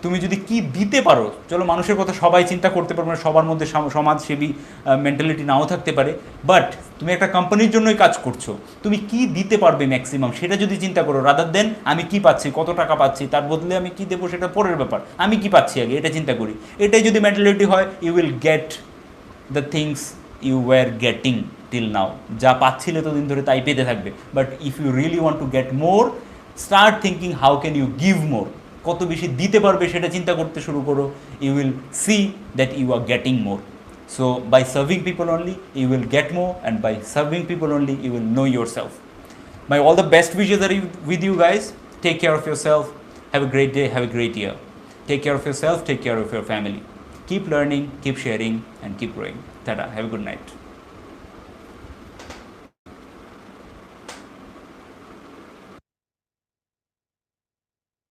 তুমি যদি কি দিতে পারো, চলো মানুষের কথা সবাই চিন্তা করতে পারবে না, সবার মধ্যে সমাজসেবী মেন্টালিটি নাও থাকতে পারে, বাট তুমি একটা কোম্পানির জন্যই কাজ করছো, তুমি কি দিতে পারবে ম্যাক্সিমাম সেটা যদি চিন্তা করো, রাদার দেন আমি কি পাচ্ছি, কত টাকা পাচ্ছি, তার বদলে আমি কি দেবো সেটা পরের ব্যাপার, আমি কি পাচ্ছি আগে এটা চিন্তা করি। এটাই যদি মেন্টালিটি হয়, you will get the things you were getting till now. যা পাচ্ছিলে তো দিন ধরে তাই পেতে থাকবে, but if you really want to get more, start thinking how can you give more, কত বেশি দিতে পারবে সেটা চিন্তা করতে শুরু করো, you will see that you are getting more. So by serving people only you will get more, and by serving people only you will know your self. My all the best wishes are with you guys. Take care of yourself. Have a great day. Have a great year. Take care of yourself. Take care of your family. Keep learning, keep sharing, and keep growing. Tada. Have a good night.